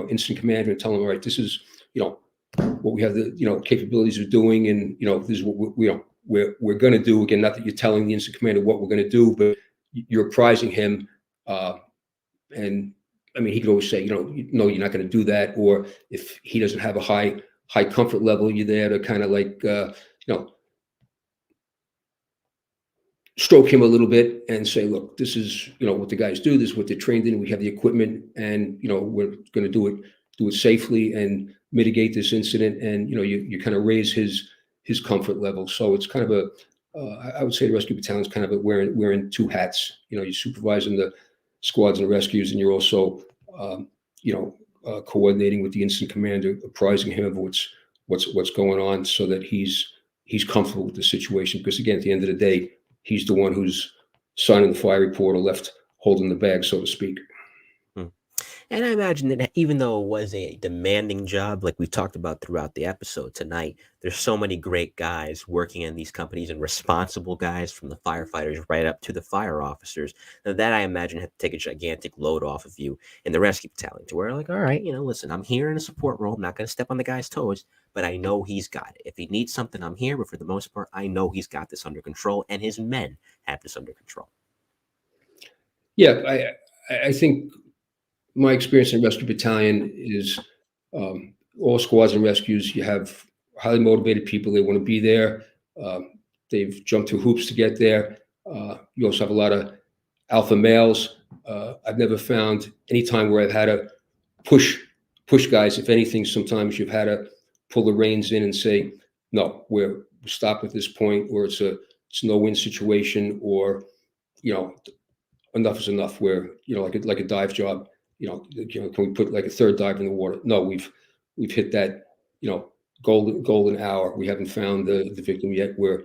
S2: incident commander and telling them, all right, this is what we have the capabilities of doing, and this is what we're going to do. Again, not that you're telling the incident commander what we're going to do, but you're apprising him. And I mean, he could always say, no, you're not going to do that. Or if he doesn't have a high comfort level, you're there to kind of like stroke him a little bit and say, look, this is what the guys do. This is what they're trained in. We have the equipment, and we're going to do it safely and mitigate this incident. And you kind of raise his comfort level. So it's kind of I would say the Rescue Battalion is kind of wearing two hats. You're supervising the squads and the rescues, and you're also coordinating with the incident commander, apprising him of what's going on, so that he's comfortable with the situation. Because again, at the end of the day, he's the one who's signing the fire report or left holding the bag, so to speak.
S1: And I imagine that even though it was a demanding job, like we talked about throughout the episode tonight, there's so many great guys working in these companies, and responsible guys, from the firefighters right up to the fire officers, that I imagine had to take a gigantic load off of you in the Rescue Battalion, to where like, all right, listen, I'm here in a support role. I'm not going to step on the guy's toes, but I know he's got it. If he needs something, I'm here. But for the most part, I know he's got this under control, and his men have this under control.
S2: Yeah, I think my experience in Rescue Battalion is all squads and rescues. You have highly motivated people. They want to be there. They've jumped through hoops to get there. You also have a lot of alpha males. I've never found any time where I've had to push guys. If anything, sometimes you've had to pull the reins in and say, no, we're stop at this point, or it's a no-win situation, or enough is enough. Where like a dive job. Can we put like a third dive in the water? No, we've hit that, golden hour. We haven't found the victim yet. We're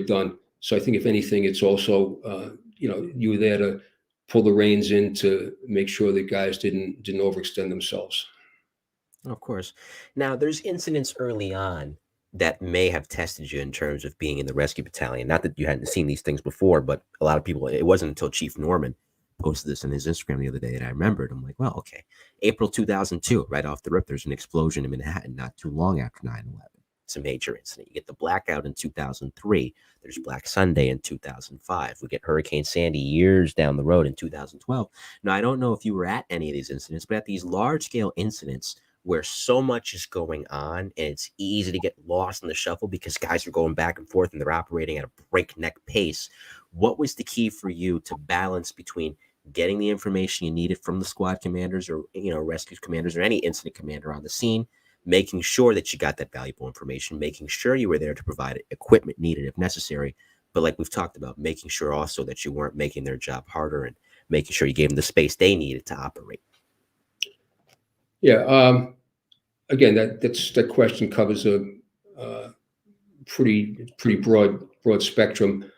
S2: done. So I think if anything, it's also, you were there to pull the reins in to make sure that guys didn't overextend themselves.
S1: Of course. Now, there's incidents early on that may have tested you in terms of being in the Rescue Battalion. Not that you hadn't seen these things before, but a lot of people, it wasn't until Chief Norman posted this on his Instagram the other day that I remembered. I'm like, well, okay. April 2002, right off the rip, there's an explosion in Manhattan not too long after 9/11. It's a major incident. You get the blackout in 2003. There's Black Sunday in 2005. We get Hurricane Sandy years down the road in 2012. Now, I don't know if you were at any of these incidents, but at these large-scale incidents where so much is going on and it's easy to get lost in the shuffle because guys are going back and forth and they're operating at a breakneck pace, what was the key for you to balance between getting the information you needed from the squad commanders or rescue commanders or any incident commander on the scene, making sure that you got that valuable information, making sure you were there to provide equipment needed if necessary, but like we've talked about, making sure also that you weren't making their job harder and making sure you gave them the space they needed to operate?
S2: Yeah. Again, that question covers a pretty broad spectrum.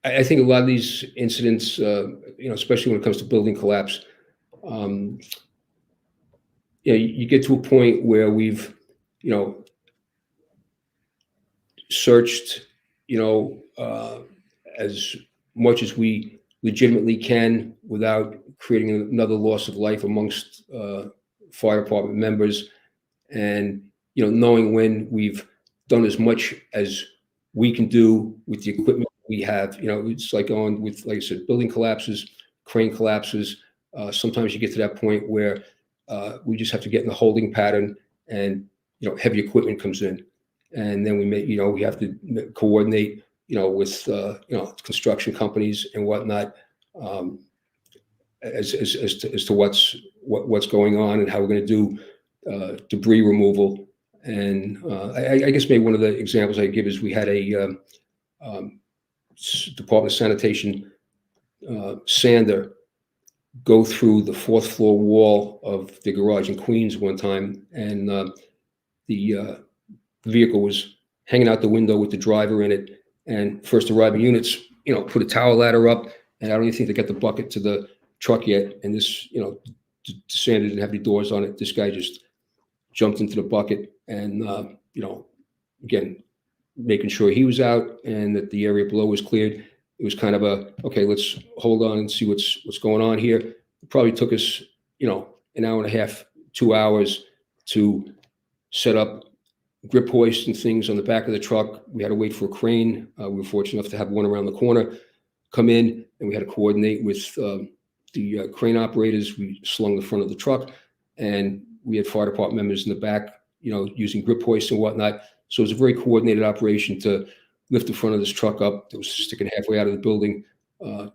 S2: I think a lot of these incidents, especially when it comes to building collapse, you get to a point where we've, searched, as much as we legitimately can without creating another loss of life amongst fire department members, and knowing when we've done as much as we can do with the equipment we have. It's like going with, like I said, building collapses, crane collapses. Sometimes you get to that point where we just have to get in the holding pattern, and heavy equipment comes in, and then we have to coordinate with construction companies and whatnot, as to what's going on and how we're going to do debris removal. And I guess maybe one of the examples I give is we had a Department of Sanitation sander go through the 4th floor wall of the garage in Queens one time, and the vehicle was hanging out the window with the driver in it, and first arriving units put a tower ladder up, and I don't even think they got the bucket to the truck yet, and this the sander didn't have any doors on it. This guy just jumped into the bucket, and again, making sure he was out and that the area below was cleared. It was kind of okay, let's hold on and see what's going on here. It probably took us an hour and a half, 2 hours to set up grip hoists and things on the back of the truck. We had to wait for a crane. We were fortunate enough to have one around the corner come in, and we had to coordinate with the crane operators. We slung the front of the truck, and we had fire department members in the back, using grip hoists and whatnot. So it was a very coordinated operation to lift the front of this truck up that was sticking halfway out of the building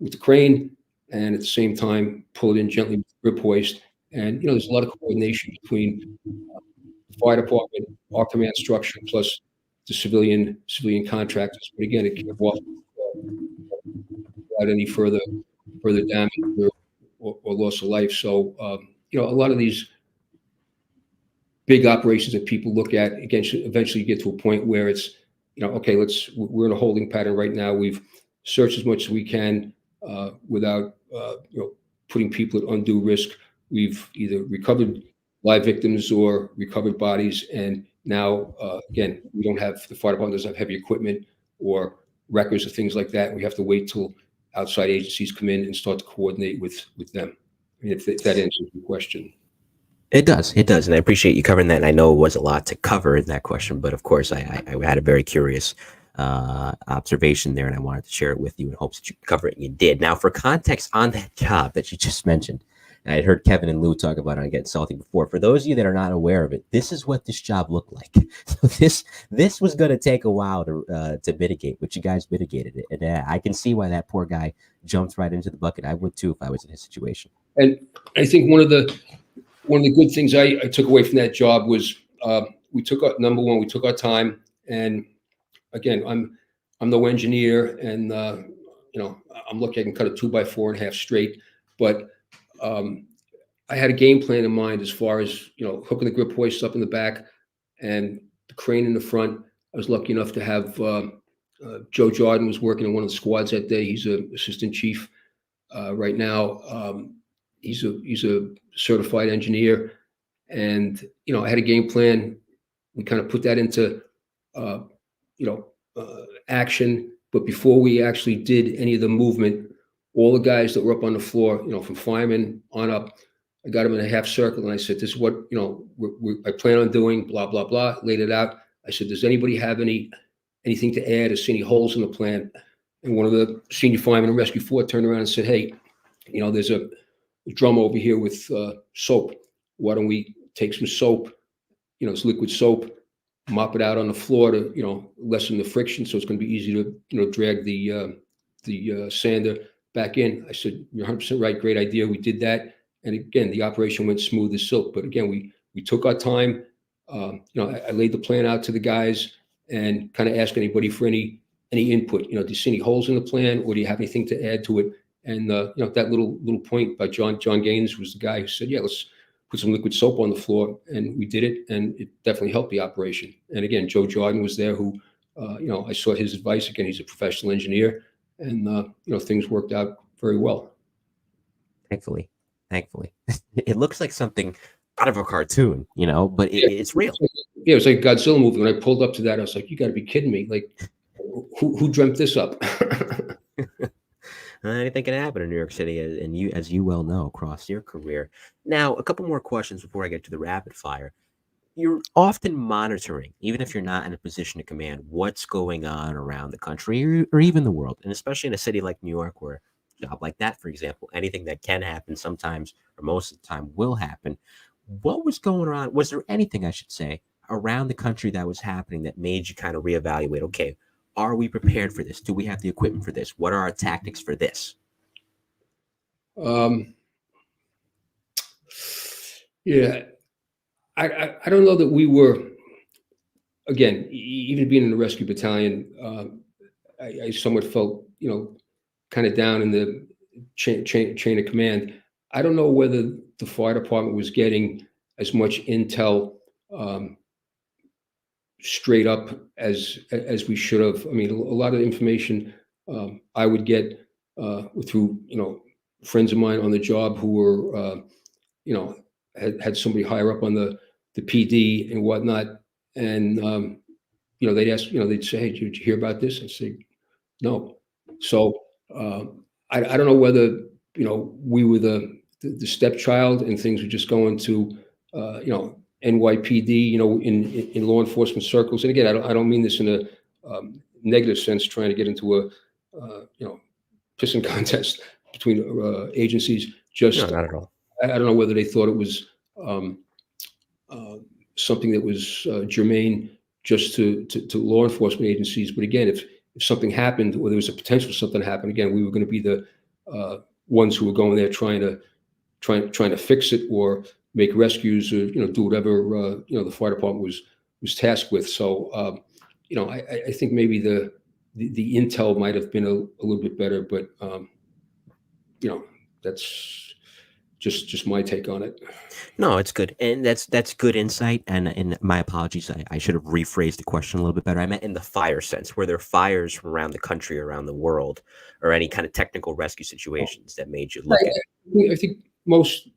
S2: with the crane, and at the same time pull it in gently with the grip hoist. And there's a lot of coordination between the fire department, our command structure, plus the civilian contractors. But again, it can't walk without any further damage or loss of life. So a lot of these big operations that people look at, again, should eventually get to a point where it's, okay, we're in a holding pattern right now. We've searched as much as we can without, putting people at undue risk. We've either recovered live victims or recovered bodies. And now, again, the fire department doesn't have heavy equipment or records or things like that. We have to wait till outside agencies come in and start to coordinate with them. I mean, if that answers your question.
S1: It does. And I appreciate you covering that. And I know it was a lot to cover in that question, but of course I had a very curious observation there, and I wanted to share it with you in hopes that you could cover it, and you did. Now, for context on that job that you just mentioned, I had heard Kevin and Lou talk about it on Getting Salty before. For those of you that are not aware of it, this is what this job looked like. So this was going to take a while to mitigate, but you guys mitigated it. And I can see why that poor guy jumped right into the bucket. I would too if I was in his situation. And
S2: I think one of the good things I took away from that job was we took our time. And again, I'm no engineer, and I'm lucky I can cut a 2x4.5 straight, but I had a game plan in mind as far as hooking the grip hoist up in the back and the crane in the front. I was lucky enough to have Joe Jordan was working in one of the squads that day. He's an assistant chief right now. He's a certified engineer, and I had a game plan. We kind of put that into action. But before we actually did any of the movement, all the guys that were up on the floor, from firemen on up, I got them in a half circle, and I said, "This is what I plan on doing." Blah blah blah. Laid it out. I said, "Does anybody have anything to add or see any holes in the plan?" And one of the senior firemen in Rescue 4 turned around and said, "Hey, there's a drum over here with soap. Why don't we take some soap? It's liquid soap. Mop it out on the floor to lessen the friction, so it's going to be easy to drag the sander back in." I said, "You're 100% right. Great idea." We did that, and again, the operation went smooth as silk. But again, we took our time. I laid the plan out to the guys and kind of asked anybody for any input. Do you see any holes in the plan, or do you have anything to add to it? And that little point by John Gaines was the guy who said, "Yeah, let's put some liquid soap on the floor," and we did it, and it definitely helped the operation. And again, Joe Jordan was there, who I sought his advice. Again, he's a professional engineer, things worked out very well.
S1: Thankfully. It looks like something out of a cartoon, but it's real.
S2: Yeah, it was like a Godzilla movie. When I pulled up to that, I was like, you got to be kidding me. Like, who dreamt this up?
S1: Anything can happen in New York City, and as you well know, across your career. Now, a couple more questions before I get to the rapid fire. You're often monitoring, even if you're not in a position to command, what's going on around the country or even the world, and especially in a city like New York, where a job like that, for example, anything that can happen sometimes or most of the time will happen. What was going on? Was there anything, I should say, around the country that was happening that made you kind of reevaluate? Okay, are we prepared for this? Do we have the equipment for this? What are our tactics for this?
S2: Yeah, I don't know that we were, again, even being in the rescue battalion, I somewhat felt, kind of down in the chain of command. I don't know whether the fire department was getting as much intel straight up as we should have. I mean, a lot of information I would get through friends of mine on the job who were had somebody higher up on the PD and whatnot, and they'd ask, they'd say, "Hey, did you hear about this?" I'd say, "No." So I don't know whether we were the stepchild and things were just going to NYPD, in law enforcement circles. And again, I don't mean this in a negative sense, trying to get into a pissing contest between agencies. Just
S1: No, not at all.
S2: I don't know whether they thought it was something that was germane just to law enforcement agencies. But again, if something happened or there was a potential for something to happen, again, we were going to be the ones who were going there trying to fix it or make rescues or do whatever the fire department was tasked with. So I think maybe the intel might have been a little bit better, but that's just my take on it.
S1: No, it's good, and that's good insight. And my apologies, I should have rephrased the question a little bit better. I meant in the fire sense. Were there fires from around the country, around the world, or any kind of technical rescue situations that made you look at it?
S2: I think most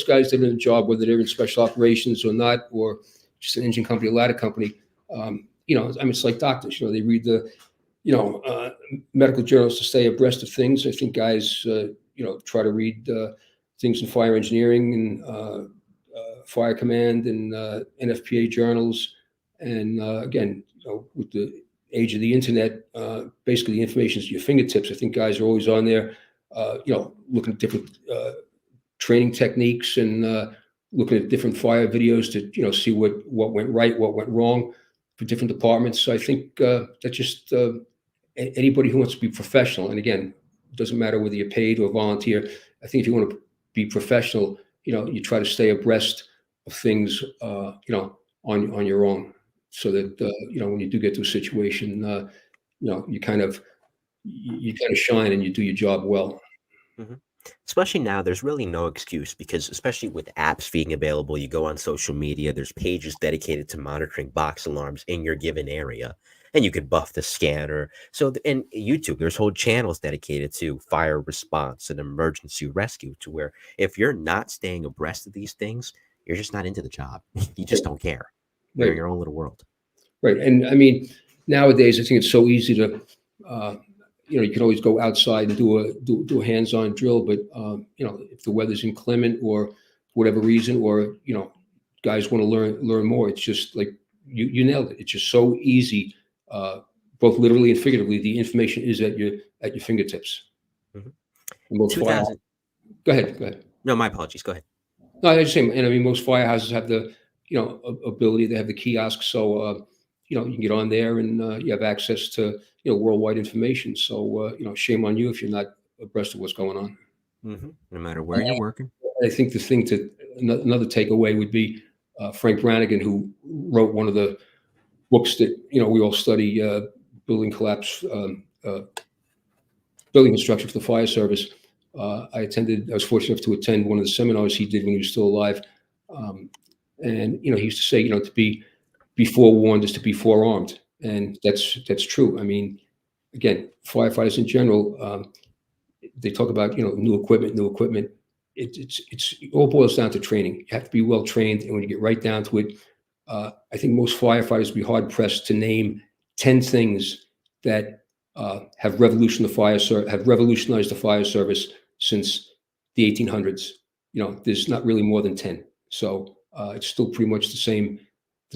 S2: guys that are in a job, whether they're in special operations or not, or just an engine company, a ladder company, it's like doctors. They read the medical journals to stay abreast of things. I think guys try to read things in fire engineering and fire command and NFPA journals. And again, with the age of the internet, basically the information is at your fingertips. I think guys are always on there, looking at different training techniques and looking at different fire videos to see what went right, what went wrong for different departments. So I think that just anybody who wants to be professional, and again, it doesn't matter whether you're paid or volunteer. I think if you want to be professional, you try to stay abreast of things, on your own, so that when you do get to a situation, you kind of shine and you do your job well.
S1: Mm-hmm. Especially now, there's really no excuse because, especially with apps being available, you go on social media, there's pages dedicated to monitoring box alarms in your given area, and you could buff the scanner. So, in YouTube, there's whole channels dedicated to fire response and emergency rescue, to where if you're not staying abreast of these things, you're just not into the job. You just don't care. You're in your own little world.
S2: Right. And I mean, nowadays, I think it's so easy to, you can always go outside and do a hands-on drill, but if the weather's inclement or whatever reason, or guys want to learn more, it's just like you nailed it. It's just so easy, both literally and figuratively. The information is at your fingertips.
S1: Mm-hmm.
S2: Go ahead.
S1: No, my apologies. Go ahead.
S2: No, I was just saying, and I mean, most firehouses have the ability. They have the kiosks, so you can get on there and you have access to worldwide information. So shame on you if you're not abreast of what's going on.
S1: Mm-hmm. No matter where you're working.
S2: I think another takeaway would be Frank Brannigan, who wrote one of the books that we all study, building collapse, building construction for the fire service. I was fortunate enough to attend one of the seminars he did when he was still alive. And he used to say, to be forewarned is to be forearmed, and that's true. I mean, again, firefighters in general, they talk about, new equipment. It all boils down to training. You have to be well trained, and when you get right down to it, I think most firefighters would be hard pressed to name 10 things that have revolutionized the fire service since the 1800s. There's not really more than 10. So it's still pretty much the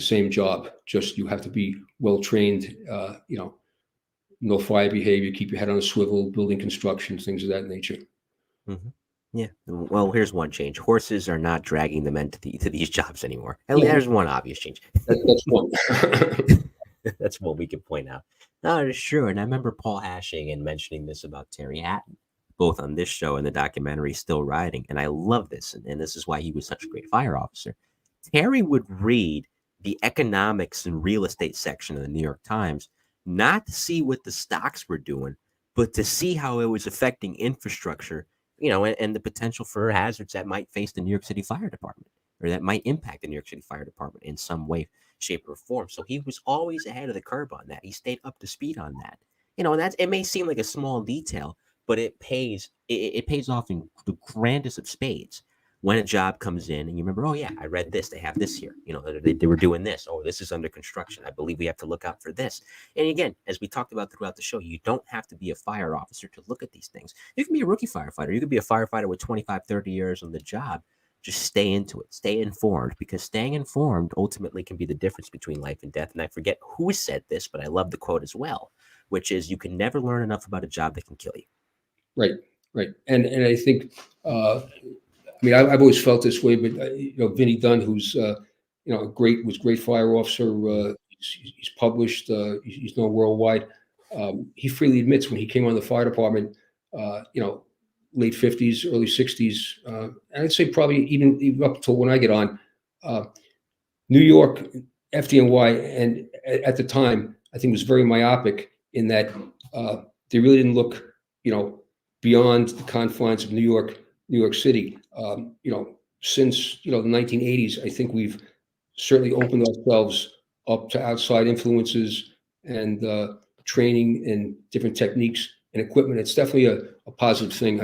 S2: same job. Just you have to be well trained. No fire behavior, keep your head on a swivel, building construction, things of that nature.
S1: Mm-hmm. Yeah. Well, here's one change. Horses are not dragging the men to these jobs anymore. And
S2: Yeah.
S1: there's one obvious change.
S2: That's one.
S1: That's what we can point out. No, it's true. And I remember Paul hashing and mentioning this about Terry Hatton, both on this show and the documentary Still Riding. And I love this. And this is why he was such a great fire officer. Terry would read the economics and real estate section of the New York Times, not to see what the stocks were doing, but to see how it was affecting infrastructure, and the potential for hazards that might face the New York City Fire Department, or that might impact the New York City Fire Department in some way, shape, or form. So he was always ahead of the curve on that. He stayed up to speed on that. And it may seem like a small detail, but it pays off in the grandest of spades. When a job comes in and you remember, oh yeah, I read this, they have this here, they were doing this. Oh, this is under construction. I believe we have to look out for this. And again, as we talked about throughout the show, you don't have to be a fire officer to look at these things. You can be a rookie firefighter. You could be a firefighter with 25, 30 years on the job. Just stay into it, stay informed, because staying informed ultimately can be the difference between life and death. And I forget who said this, but I love the quote as well, which is, you can never learn enough about a job that can kill you.
S2: Right. And I think, I've always felt this way, but Vinnie Dunn, who's was great fire officer. He's published. He's known worldwide. He freely admits when he came on the fire department, late 50s, early 60s, and I'd say probably even up until when I get on, New York, FDNY, and at the time I think was very myopic in that they really didn't look, beyond the confines of New York City. Since the 1980s, I think we've certainly opened ourselves up to outside influences and training and different techniques and equipment. It's definitely a positive thing.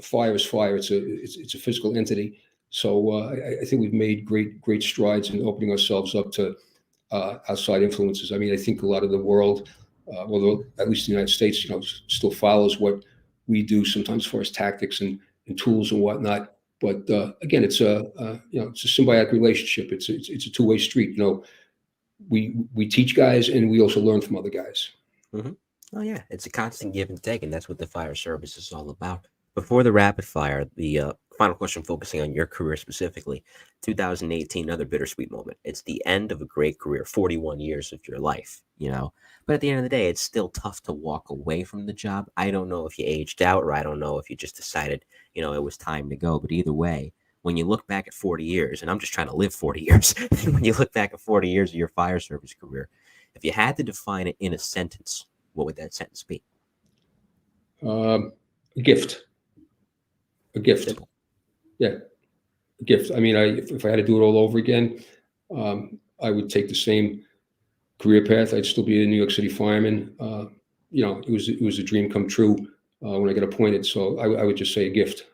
S2: Fire is fire. It's a physical entity. So I think we've made great strides in opening ourselves up to outside influences. I think a lot of the world, although at least the United States, still follows what we do sometimes as far as tactics and tools and whatnot. But again, it's a symbiotic relationship. It's a two-way street. We teach guys and we also learn from other guys.
S1: Mm-hmm. Oh yeah, it's a constant give and take, and that's what the fire service is all about. Before the rapid fire, the final question focusing on your career specifically, 2018, another bittersweet moment. It's the end of a great career, 41 years of your life, But at the end of the day, it's still tough to walk away from the job. I don't know if you aged out, or I don't know if you just decided, it was time to go. But either way, when you look back at 40 years, and I'm just trying to live 40 years, when you look back at 40 years of your fire service career, if you had to define it in a sentence, what would that sentence be?
S2: A gift. A gift.
S1: Simple.
S2: Yeah, a gift. If I had to do it all over again, I would take the same career path. I'd still be a New York City fireman. It was a dream come true when I got appointed. So I would just say a gift.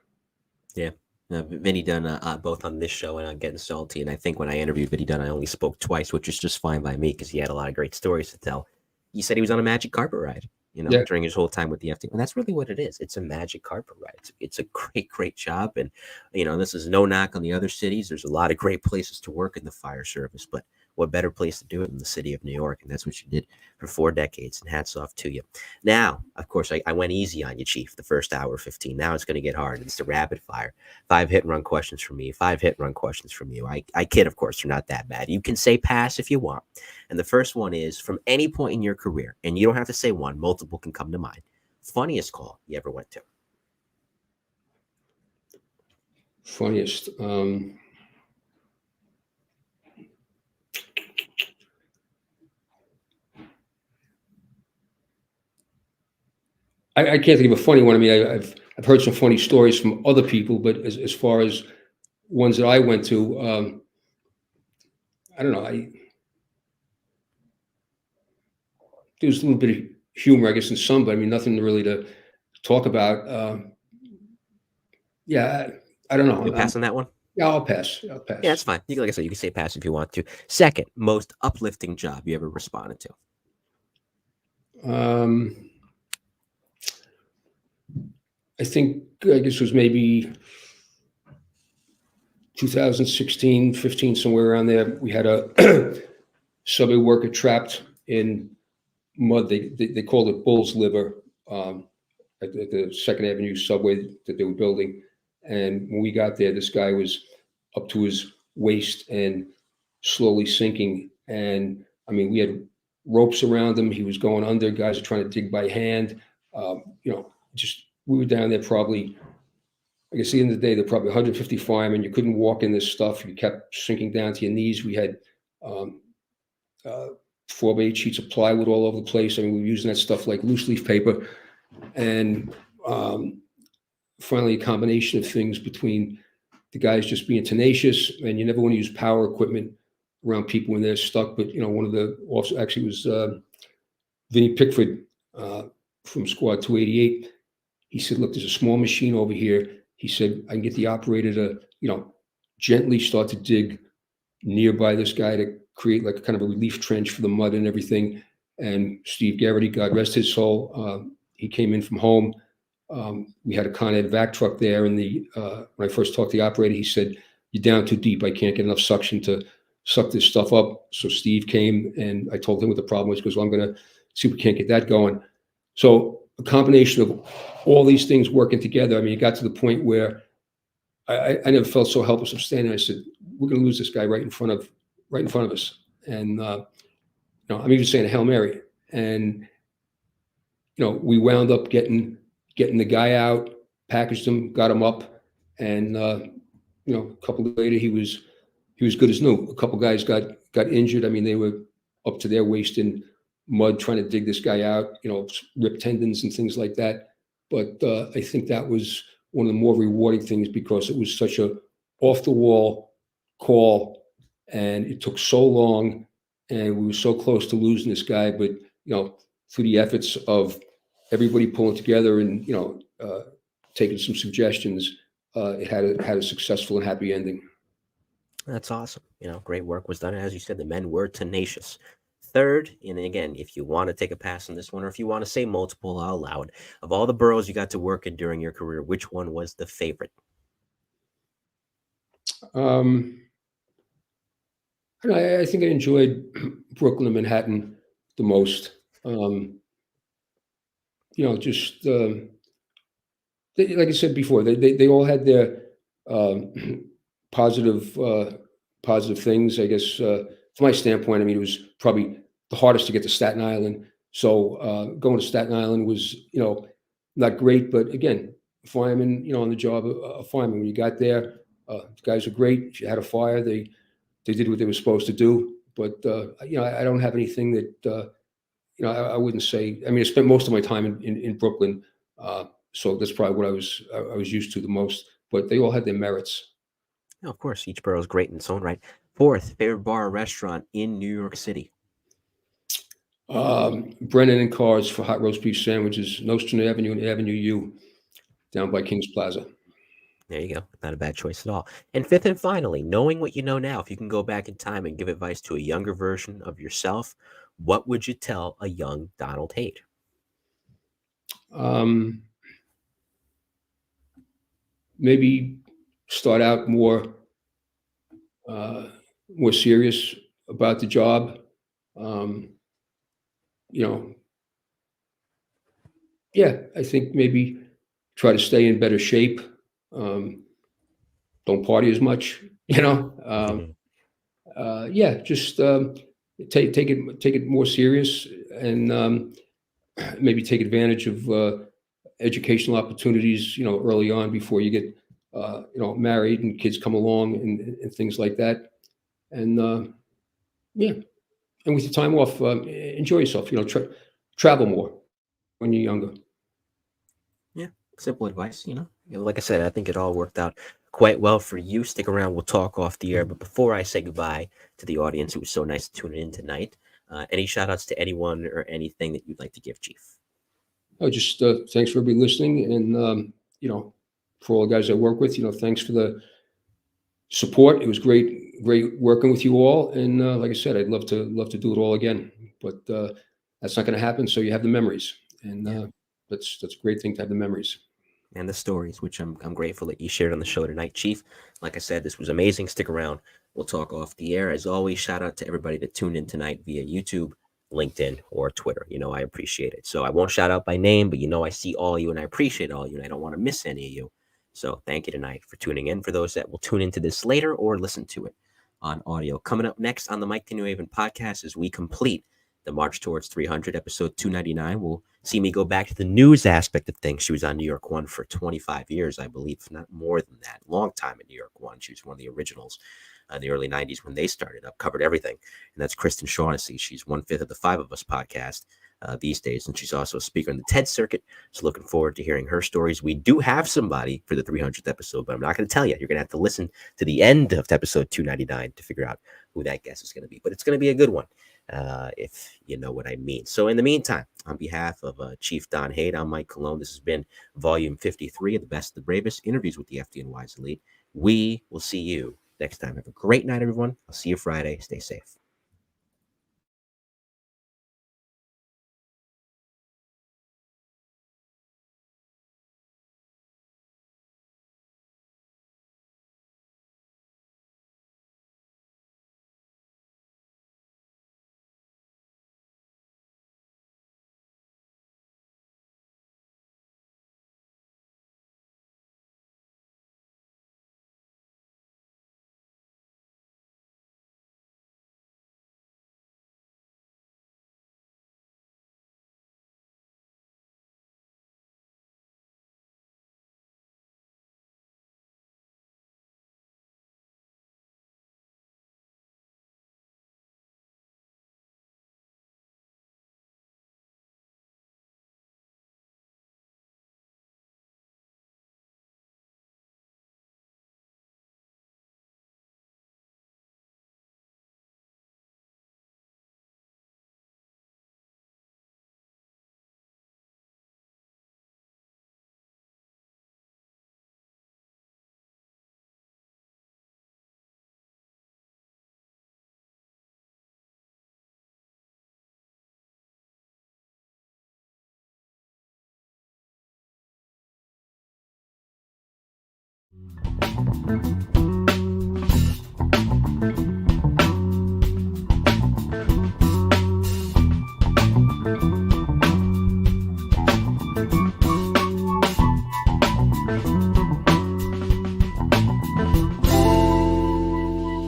S1: Yeah. Vinnie Dunn, both on this show and on Getting Salty. And I think when I interviewed Vinnie Dunn, I only spoke twice, which is just fine by me because he had a lot of great stories to tell. He said he was on a magic carpet ride, during his whole time with the FDNY. And that's really what it is. It's a magic carpet ride. It's a great job. And, this is no knock on the other cities. There's a lot of great places to work in the fire service, but what better place to do it in the city of New York? And that's what you did for 4 decades, and hats off to you. Now, of course, I went easy on you, Chief, the first hour 15. Now it's going to get hard. It's the rapid fire. 5 hit and run questions from me, 5 hit and run questions from you. I kid, of course, they're not that bad. You can say pass if you want. And the first one is, from any point in your career, and you don't have to say one, multiple can come to mind, funniest call you ever went to?
S2: Funniest. I can't think of a funny one. I've heard some funny stories from other people, but as far as ones that I went to, I don't know. There was a little bit of humor, I guess, in some, but I mean, nothing really to talk about. Yeah, I don't know.
S1: You'll pass on that one?
S2: Yeah, I'll pass. I'll pass.
S1: Yeah, that's fine. Like I said, you can say pass if you want to. Second, most uplifting job you ever responded to?
S2: I guess it was maybe 2016, 15, somewhere around there. We had a subway worker trapped in mud. They called it bull's liver at the Second Avenue subway that they were building. And when we got there, this guy was up to his waist and slowly sinking. And I mean, we had ropes around him. He was going under. Guys are trying to dig by hand. We were down there probably, I guess at the end of the day, there were probably 150 firemen. You couldn't walk in this stuff. You kept sinking down to your knees. We had 4x8 sheets of plywood all over the place. I mean, we were using that stuff like loose leaf paper. And finally, a combination of things between the guys just being tenacious, and you never want to use power equipment around people when they're stuck. But, one of the officers actually was Vinny Pickford from Squad 288. He said, look, there's a small machine over here. He said, I can get the operator to, gently start to dig nearby this guy to create like kind of a relief trench for the mud and everything. And Steve Garrity, God rest his soul, he came in from home. We had a Con Ed vac truck there. And when I first talked to the operator, he said, you're down too deep. I can't get enough suction to suck this stuff up. So Steve came and I told him what the problem was. He goes, well, I'm going to see if we can't get that going. So a combination of all these things working together. I mean, it got to the point where I never felt so helpless. I'm standing there. I said, we're going to lose this guy right in front of us. And, I'm even saying a Hail Mary. And, we wound up getting the guy out, packaged him, got him up. And, a couple of days later, he was good as new. A couple guys got injured. I mean, they were up to their waist in mud trying to dig this guy out, rip tendons and things like that. But I think that was one of the more rewarding things because it was such a off the wall call and it took so long and we were so close to losing this guy. But, through the efforts of everybody pulling together and, taking some suggestions, it had a successful and happy ending.
S1: That's awesome. Great work was done. As you said, the men were tenacious. Third, and again, if you want to take a pass on this one, or if you want to say multiple, I'll allow it. Of all the boroughs you got to work in during your career, which one was the favorite?
S2: I think I enjoyed Brooklyn and Manhattan the most. Like I said before, they all had their positive things. I guess from my standpoint, I mean, it was probably the hardest to get to Staten Island. So going to Staten Island was, not great. But again, firemen, on the job, a fireman, when you got there, the guys were great. If you had a fire, they did what they were supposed to do. But, I don't have anything that, I wouldn't say. I mean, I spent most of my time in Brooklyn. So that's probably what I was used to the most. But they all had their merits.
S1: Of course, each borough is great in its own right. Fourth, favorite bar or restaurant in New York City?
S2: Brennan and Carr's for hot roast beef sandwiches, Nostrand Avenue and Avenue U, down by Kings Plaza.
S1: There you go. Not a bad choice at all. And fifth and finally, knowing what you know now, if you can go back in time and give advice to a younger version of yourself, what would you tell a young Donald Hayde?
S2: Maybe start out more serious about the job. I think maybe try to stay in better shape. Don't party as much, just take it more serious and maybe take advantage of educational opportunities, early on before you get, married and kids come along and things like that. And and with your time off, enjoy yourself, travel more when you're younger.
S1: Yeah, simple advice, Like I said, I think it all worked out quite well for you. Stick around, we'll talk off the air. But before I say goodbye to the audience, it was so nice to tune in tonight. Any shout outs to anyone or anything that you'd like to give, Chief?
S2: Oh, just thanks for everybody listening, and for all the guys I work with, thanks for the support. It was great working with you all, and like I said, I'd love to do it all again, but that's not going to happen. So you have the memories, and that's a great thing to have the memories
S1: and the stories, which I'm grateful that you shared on the show tonight, Chief. Like I said, this was amazing. Stick around. We'll talk off the air. As always, shout out to everybody that tuned in tonight via YouTube, LinkedIn, or Twitter. I appreciate it. So I won't shout out by name, but I see all of you and I appreciate all of you, and I don't want to miss any of you. So thank you tonight for tuning in. For those that will tune into this later or listen to it on audio. Coming up next on the Mike the New Haven podcast as we complete the March Towards 300, episode 299. We'll see me go back to the news aspect of things. She was on New York One for 25 years, I believe, if not more than that. Long time at New York One. She was one of the originals in the early 90s when they started up, covered everything. And that's Kristen Shaughnessy. She's 1/5 of the Five of Us podcast these days. And she's also a speaker on the TED circuit. So looking forward to hearing her stories. We do have somebody for the 300th episode, but I'm not going to tell you. You're going to have to listen to the end of episode 299 to figure out who that guest is going to be. But it's going to be a good one, if you know what I mean. So in the meantime, on behalf of Chief Don Hayde, I'm Mike Colón. This has been volume 53 of the Best of the Bravest, interviews with the FDNY's elite. We will see you next time. Have a great night, everyone. I'll see you Friday. Stay safe.